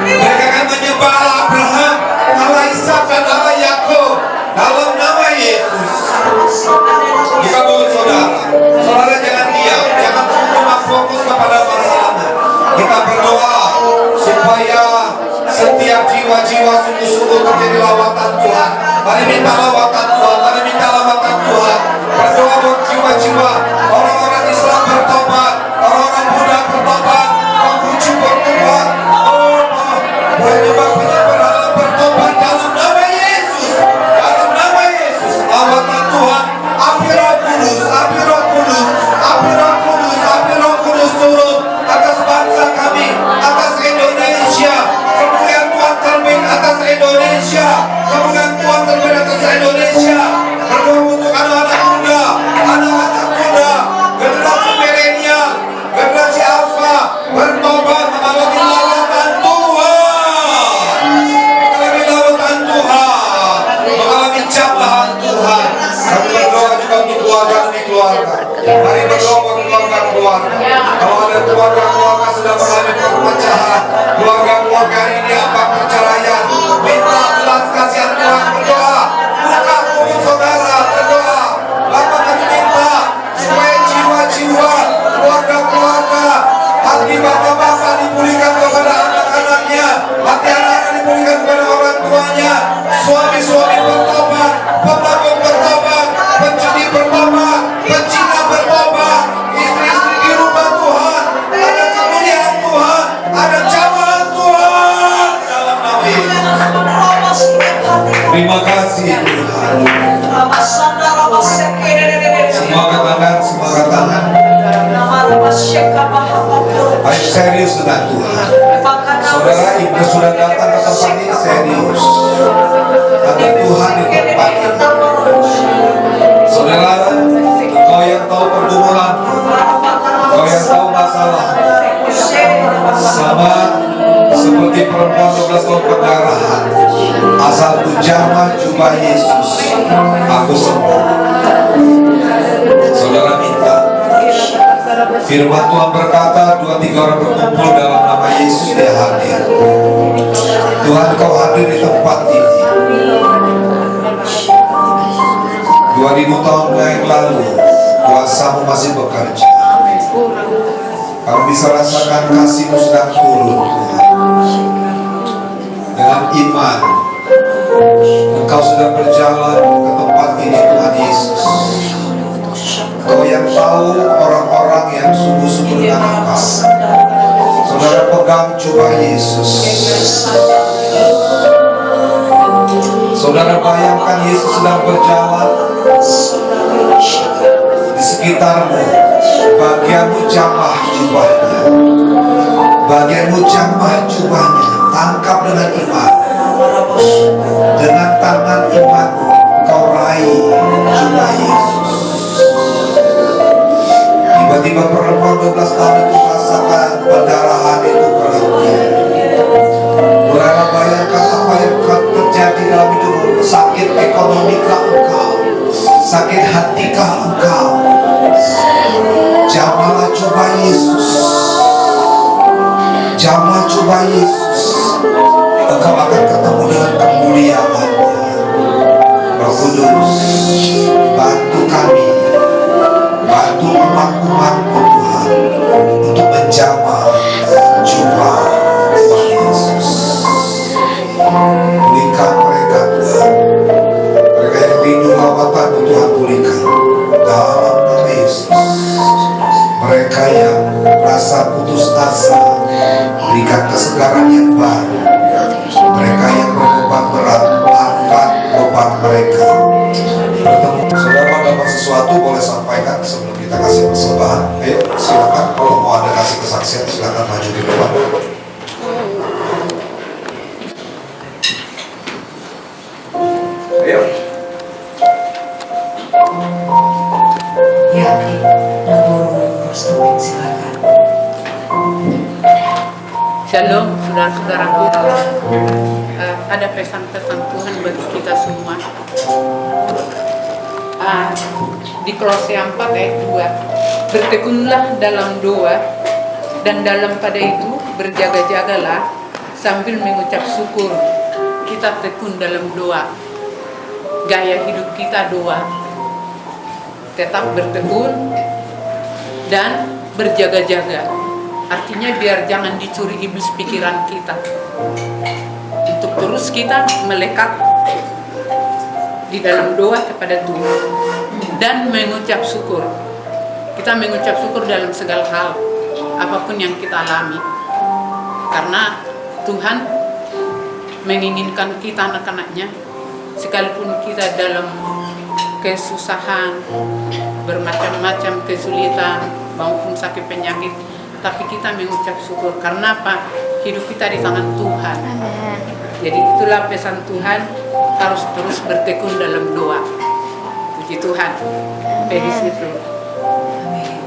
Mereka akan menyembah Allah Abraham, Allah Ishak dan Allah Yakub dalam nama Yesus. Buka mulut saudara. Saudara jangan diam, jangan cuma fokus kepada masalahmu. Kita berdoa supaya setiap jiwa-jiwa sungguh-sungguh terjadi lawatan Tuhan. Mari minta lawatan Tuhan, mari minta lawatan Tuhan. Berdoa buat jiwa-jiwa orang-orang Islam bertobat, orang-orang Buddha bertobat, Konghucu bertobat, penyembah-penyembah berhala bertobat dalam nama Yesus. Dalam nama Yesus, lawatan Tuhan, api Roh Kudus, api Roh Kudus, api Roh Kudus, api Roh Kudus turun atas bangsa kami, atas Indonesia. Kemuliaan Tuhan terbit atas Indonesia. Kemuliaan Tuhan terbit atas Indonesia. Terima kasih Tuhan. Semangat tangan. Ayo serius dengan Tuhan. Saudara, Ibu sudah datang ke tempat ini serius. Ada Tuhan di tempat ini. Saudara, engkau yang tahu pergumulan, engkau yang tahu masalah. Sama seperti perempuan 12 tahun pendarahan, asal ku jamah jubah Yesus, aku sembuh. Saudara minta. Firman Tuhan berkata, 2-3 orang berkumpul dalam nama Yesus, dia hadir. Tuhan, kau hadir di tempat ini. 2000 tahun yang lalu, kuasamu masih bekerja. Kami bisa rasakan kasih-Mu sedang turun, Tuhan. Dengan iman, Engkau sudah berjalan ke tempat ini, Tuhan Yesus. Engkau yang tahu orang-orang yang sungguh-sungguh dengan Engkau. Saudara pegang jubah Yesus. Saudara bayangkan Yesus sedang berjalan di sekitarmu. Bagianmu jamah jubahnya. Bagianmu jamah jubahnya. Tangkap dengan iman. Dengan tangan imanmu kau raih jubah Yesus. Tiba-tiba perempuan 12 tahun itu merasakan pendarahan itu berhenti. Saudara bayangkan apa yang akan terjadi dalam hidupmu. Sakit ekonomikah engkau? Sakit hatikah engkau? Jamahlah jubah Yesus. Jamah jubah Yesus. Engkau akan ketemu dengan kemuliaan-Nya. Roh Kudus, bantu kami, bantu umat-umat-Mu Tuhan untuk menjamah jubah Yesus. Pulihkan mereka Tuhan. Mereka yang rindu lawatan-Mu Tuhan, pulihkan dalam nama Yesus. Mereka yang merasa putus asa, berikan kesegaran yang baru. Mereka yang berbeban berat, angkat beban mereka. Bertemu. Saudara mau dapat sesuatu boleh sampaikan sebelum kita kasih persembahan. Ayo silakan, kalau mau ada kasih kesaksian silakan maju di depan. Ayo. Ya, nomor silakan. Shalom, saudara-saudaraku. Ada pesan-pesan Tuhan bagi kita semua. Di Kolose 4 ayat 2, bertekunlah dalam doa, dan dalam pada itu berjaga-jagalah sambil mengucap syukur. Kita tekun dalam doa. Gaya hidup kita doa. Tetap bertekun dan berjaga-jaga. Artinya biar jangan dicuri iblis pikiran kita. Untuk terus kita melekat di dalam doa kepada Tuhan dan mengucap syukur. Kita mengucap syukur dalam segala hal, apapun yang kita alami. Karena Tuhan menginginkan kita anak-anaknya, sekalipun kita dalam kesusahan, bermacam-macam kesulitan, maupun sakit penyakit, tapi kita mengucap syukur. Karena apa? Hidup kita di tangan Tuhan. Jadi itulah pesan Tuhan, harus terus bertekun dalam doa. Puji Tuhan. Di situ. Amin.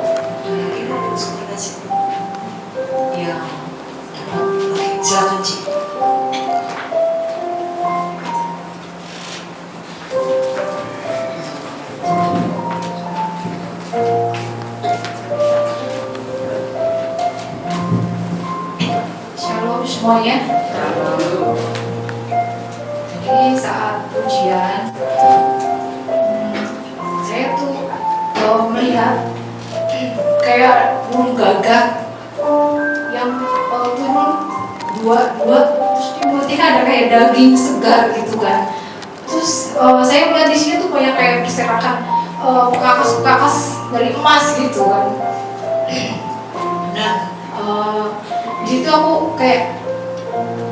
Ya. Oke, silakan Ci. Shalom semuanya. Jadi saat ujian, saya tuh melihat kayak burung gagak yang turun dua, terus di mulutnya ada kayak daging segar gitu kan. Terus saya melihat di sini tuh banyak kayak berserakan bekas-bekas dari emas gitu kan. Nah, di situ aku kayak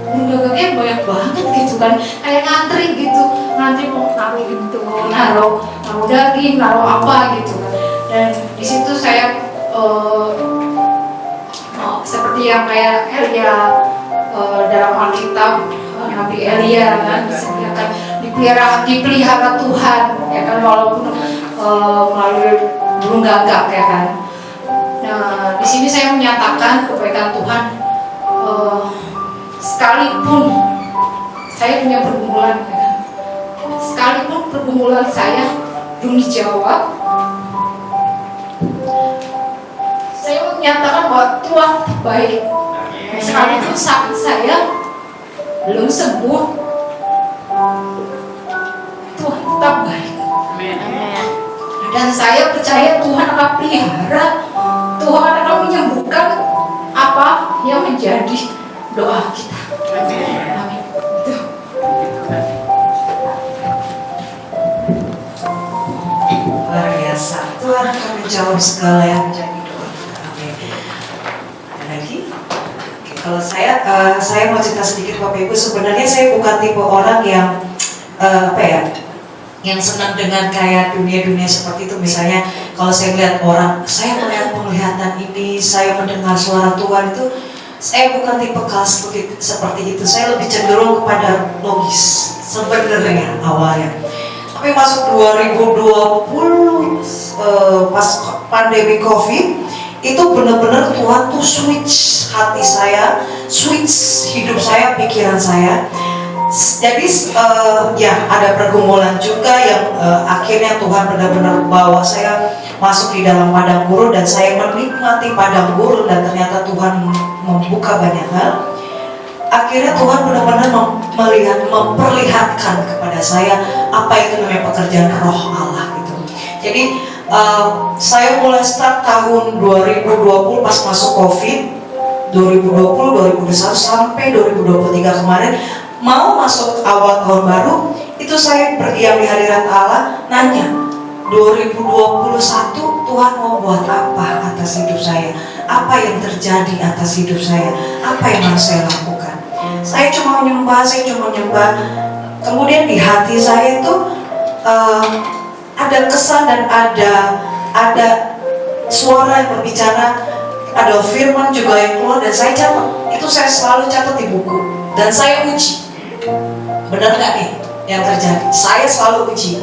burung gagaknya banyak banget gitu kan, kayak ngantri gitu. nanti mau naruh gitu, naruh daging, naruh apa gitu kan. Dan di situ saya seperti yang kayak Elia dalam Alkitab, Nabi Elia kan disebutkan dipelihara Tuhan ya kan, walaupun melalui burung gagak ya kan. Nah, di sini saya menyatakan kebaikan Tuhan, sekalipun saya punya pergumulan ya kan, sekalipun pergumulan saya belum dijawab, saya menyatakan bahwa Tuhan baik. Sekalipun sakit saya belum sembuh, Tuhan tetap baik. Dan saya percaya Tuhan akan pelihara, Tuhan akan menyembuhkan apa yang menjadi doa kita. Amin. Itu. Luar biasa. Tuhan akan menjawab segala yang menjadi doa kita. Amin. Ada lagi? Oke, kalau saya mau cerita sedikit Bapak Ibu. Sebenarnya saya bukan tipe orang yang yang senang dengan kayak dunia-dunia seperti itu. Misalnya kalau saya melihat orang, saya melihat penglihatan ini, saya mendengar suara Tuhan itu, saya bukan tipe seperti itu. Saya lebih cenderung kepada logis sebenarnya awalnya. Tapi masuk 2020 pas pandemi COVID itu benar-benar Tuhan tuh switch hati saya, switch hidup saya, pikiran saya. Jadi ya ada pergumulan juga yang akhirnya Tuhan benar-benar bawa saya masuk di dalam padang gurun, dan saya menikmati padang gurun, dan ternyata Tuhan membuka banyak hal. Akhirnya Tuhan benar-benar memperlihatkan kepada saya apa itu namanya pekerjaan Roh Allah gitu. Jadi saya mulai start tahun 2020 pas masuk COVID, 2020, 2021 sampai 2023 kemarin, mau masuk awal tahun baru, itu saya berdiam di hadirat Allah, nanya 2021 Tuhan mau buat apa atas hidup saya, apa yang terjadi atas hidup saya, apa yang harus saya lakukan. Saya cuma menyembah. Kemudian di hati saya itu ada kesan dan ada suara yang berbicara, ada firman juga yang keluar, dan saya catat. Itu saya selalu catat di buku, dan saya uji. Benar nggak nih yang terjadi? Saya selalu uji.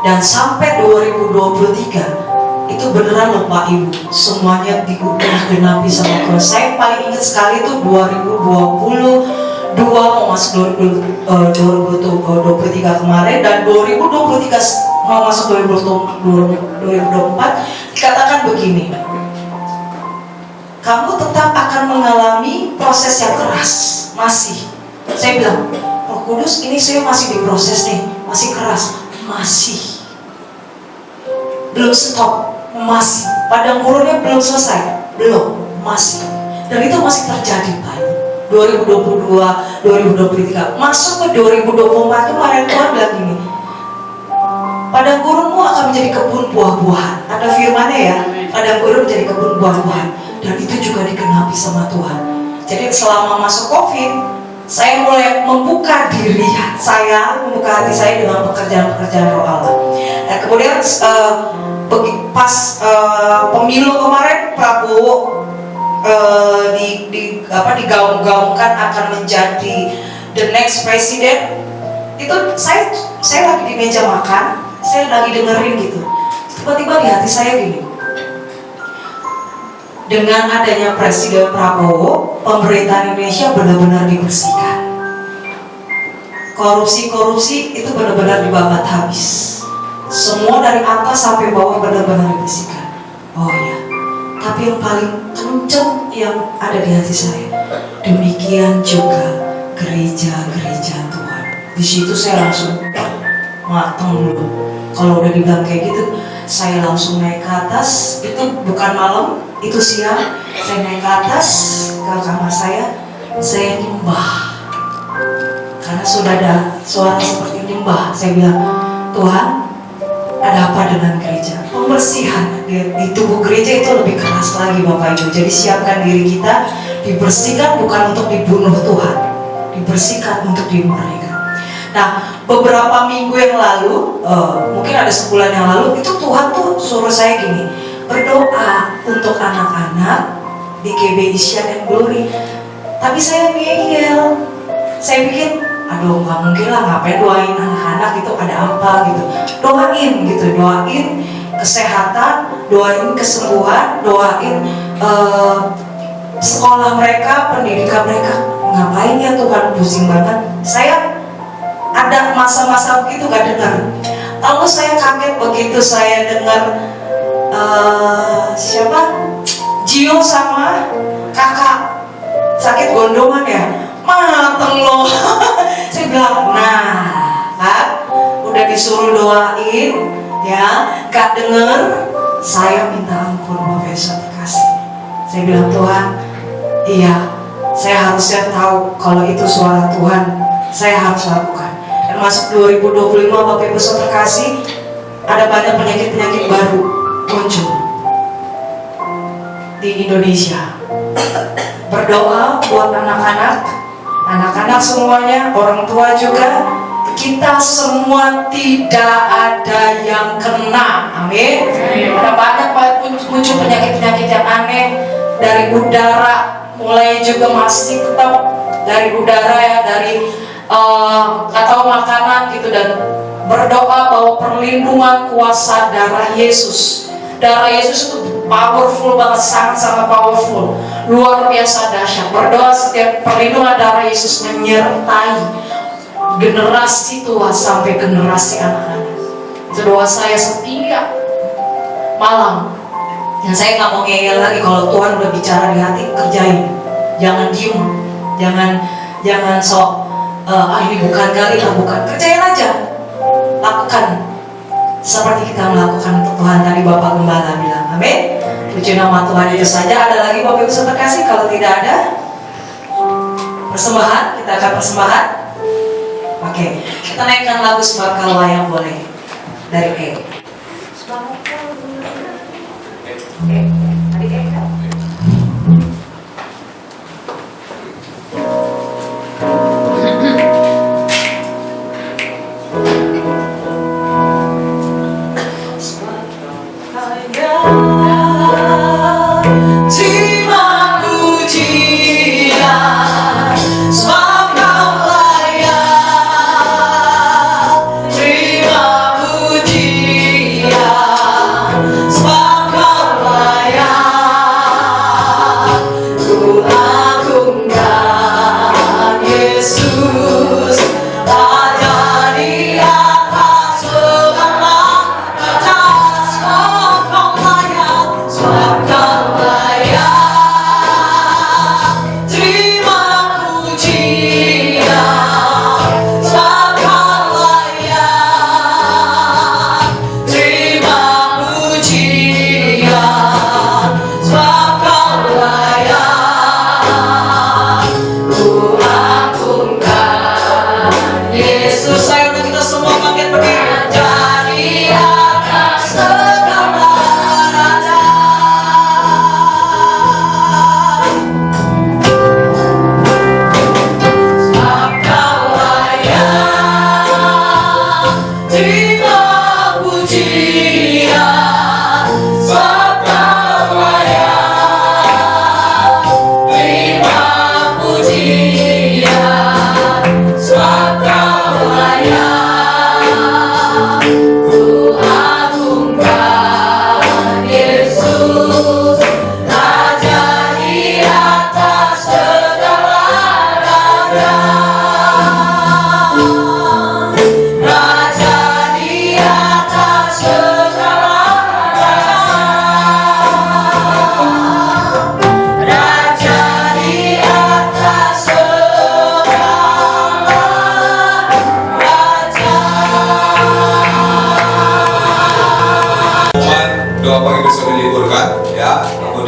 Dan sampai 2023 itu beneran loh Pak Ibu, semuanya digenapi sama Tuhan. Saya paling ingat sekali itu 2022 mau masuk 2023 kemarin, dan 2023 mau masuk 2024 dikatakan begini, kamu tetap akan mengalami proses yang keras. Masih, saya bilang, Roh Kudus, ini saya masih diproses nih, masih keras, masih, belum stop, masih, padang gurunnya belum selesai, belum, masih, dan itu masih terjadi Pak. 2022, 2023, masuk ke 2024 kemarin Tuhan bilang gini, padang gurunmu akan menjadi kebun buah-buahan. Ada firmannya ya, padang gurun menjadi kebun buah-buahan, dan itu juga digenapi sama Tuhan. Jadi selama masuk COVID, saya mulai membuka diri saya, membuka hati saya dengan pekerjaan-pekerjaan Roh Allah. Nah, kemudian pas pemilu kemarin, Prabowo digaung-gaungkan akan menjadi the next president. Itu saya lagi di meja makan, saya lagi dengerin gitu. Tiba-tiba di hati saya gini, dengan adanya Presiden Prabowo, pemerintahan Indonesia benar-benar dibersihkan. Korupsi itu benar-benar dibabat habis. Semua dari atas sampai bawah benar-benar dibersihkan. Oh ya, tapi yang paling kenceng yang ada di hati saya, demikian juga gereja-gereja Tuhan. Di situ saya langsung mateng dulu. Kalau udah dibilang kayak gitu, saya langsung naik ke atas. Itu bukan malam, itu siang. Saya naik ke atas ke kamar saya nyembah. Karena sudah ada suara seperti nyembah. Saya bilang, Tuhan, ada apa dengan gereja? Pembersihan di tubuh gereja itu lebih keras lagi Bapak Ibu. Jadi siapkan diri kita, dibersihkan bukan untuk dibunuh Tuhan, dibersihkan untuk dimerdekakan. Nah, beberapa minggu yang lalu, mungkin ada sebulan yang lalu, itu Tuhan tuh suruh saya gini, berdoa untuk anak-anak di GBI Sian and Glory. Tapi saya ngeyel, saya pikir, aduh nggak mungkin lah, ngapain doain anak-anak gitu, ada apa gitu. Doain gitu, doain kesehatan, doain kesembuhan, doain sekolah mereka, pendidikan mereka. Ngapain ya Tuhan, pusing banget. Saya ada masa-masa begitu gak dengar. Lalu saya kaget begitu saya dengar siapa? Gio sama kakak sakit gondongan ya. Mateng loh. Saya bilang, nah kan udah disuruh doain ya, gak denger. Saya minta ampun Bapak Yesus terkasih. Saya bilang, Tuhan, iya, saya harusnya tahu kalau itu suara Tuhan, saya harus lakukan. Dan masuk 2025 Bapak Ibu Saudara terkasih, ada banyak penyakit-penyakit baru muncul di Indonesia. Berdoa buat anak-anak semuanya, orang tua juga. Kita semua tidak ada yang kena, amin. Ada banyak muncul penyakit-penyakit yang aneh dari udara, mulai juga masih tetap dari udara ya, dari atau makanan gitu, dan berdoa bahwa perlindungan kuasa darah Yesus. Darah Yesus itu powerful banget, sangat-sangat powerful, luar biasa dahsyat. Berdoa setiap perlindungan darah Yesus menyertai generasi tua sampai generasi anak-anak. Itu doa saya setiap malam. Dan saya nggak mau ngeyel lagi, kalau Tuhan udah bicara di hati, kerjain. Jangan diem, jangan sok ini bukan kali lah, bukan. Kerjain aja, lakukan seperti kita melakukan untuk Tuhan. Tadi Bapak Gembala bilang, amin. Puji nama Tuhan. Itu saja. Ada lagi Bapak Ibu Saudara terkasih? Kalau tidak ada persembahan, kita akan persembahan. Oke, kita naikkan lagu Sebab Kau Layak boleh dari E. Oke, tadi E kan?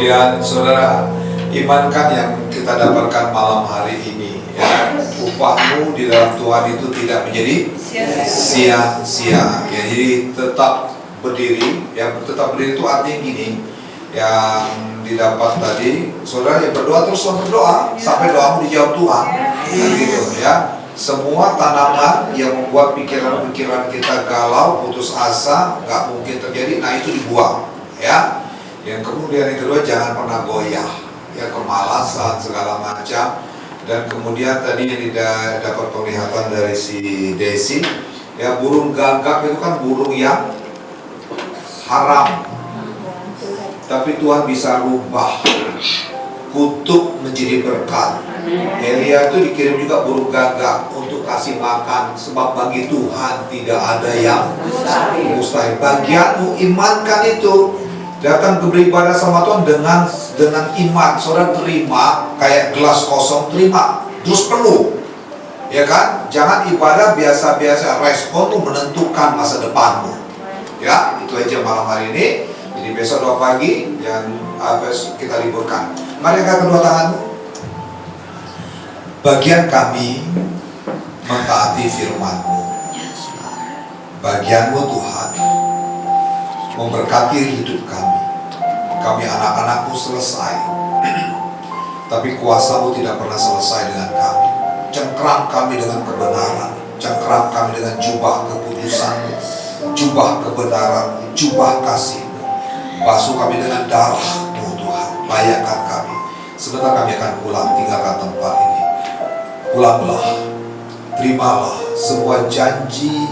Kemudian saudara, imankan yang kita dapatkan malam hari ini ya. Upahmu di dalam Tuhan itu tidak menjadi sia-sia ya. Jadi tetap berdiri ya. Tetap berdiri itu artinya gini, yang didapat tadi, saudara ya, berdoa teruslah berdoa sampai doamu dijawab Tuhan gitu ya. Semua tanaman yang membuat pikiran-pikiran kita galau, putus asa, nggak mungkin terjadi, nah itu dibuang, ya. Yang kemudian yang kedua, jangan pernah goyah, ya, kemalasan segala macam. Dan kemudian tadi yang tidak dapat penglihatan dari si Desi, ya, burung gagak itu kan burung yang haram, tapi Tuhan bisa rubah kutuk menjadi berkat. Elia itu dikirim juga burung gagak untuk kasih makan, sebab bagi Tuhan tidak ada yang mustahil. Bagianmu imankan itu, datang ke beribadah sama Tuhan dengan iman. Saudara terima kayak gelas kosong, terima terus penuh, ya kan? Jangan ibadah biasa-biasa, respon menentukan masa depanmu. Ya, itu aja malam hari ini. Jadi besok 2 pagi yang kita liburkan. Mari angkat kedua tanganmu. Bagian kami mentaati firman-Mu. Bagian-Mu Tuhan memberkati hidup kami. Kami anak-anak-Mu selesai, tapi kuasa-Mu tidak pernah selesai dengan kami. Cengkram kami dengan kebenaran, cengkram kami dengan jubah keputusan-Mu, jubah kebenaran-Mu, jubah kasih-Mu. Basuh kami dengan darah-Mu Tuhan, layakkan kami. Sebentar kami akan pulang, tinggalkan tempat ini. Pulanglah, terimalah semua janji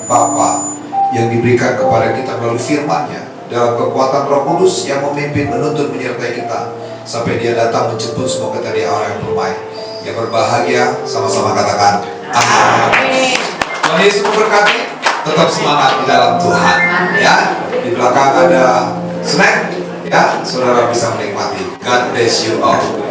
Bapa yang diberikan kepada kita melalui firman-Nya dalam kekuatan Roh Kudus yang memimpin, menuntun, menyertai kita sampai Dia datang menjemput semua kita di arah yang permai. Yang berbahagia sama-sama katakan amin. Tuhan Yesus memberkati. Tetap semangat di dalam Tuhan, ya. Di belakang ada snack, ya, saudara bisa menikmati. God bless you all.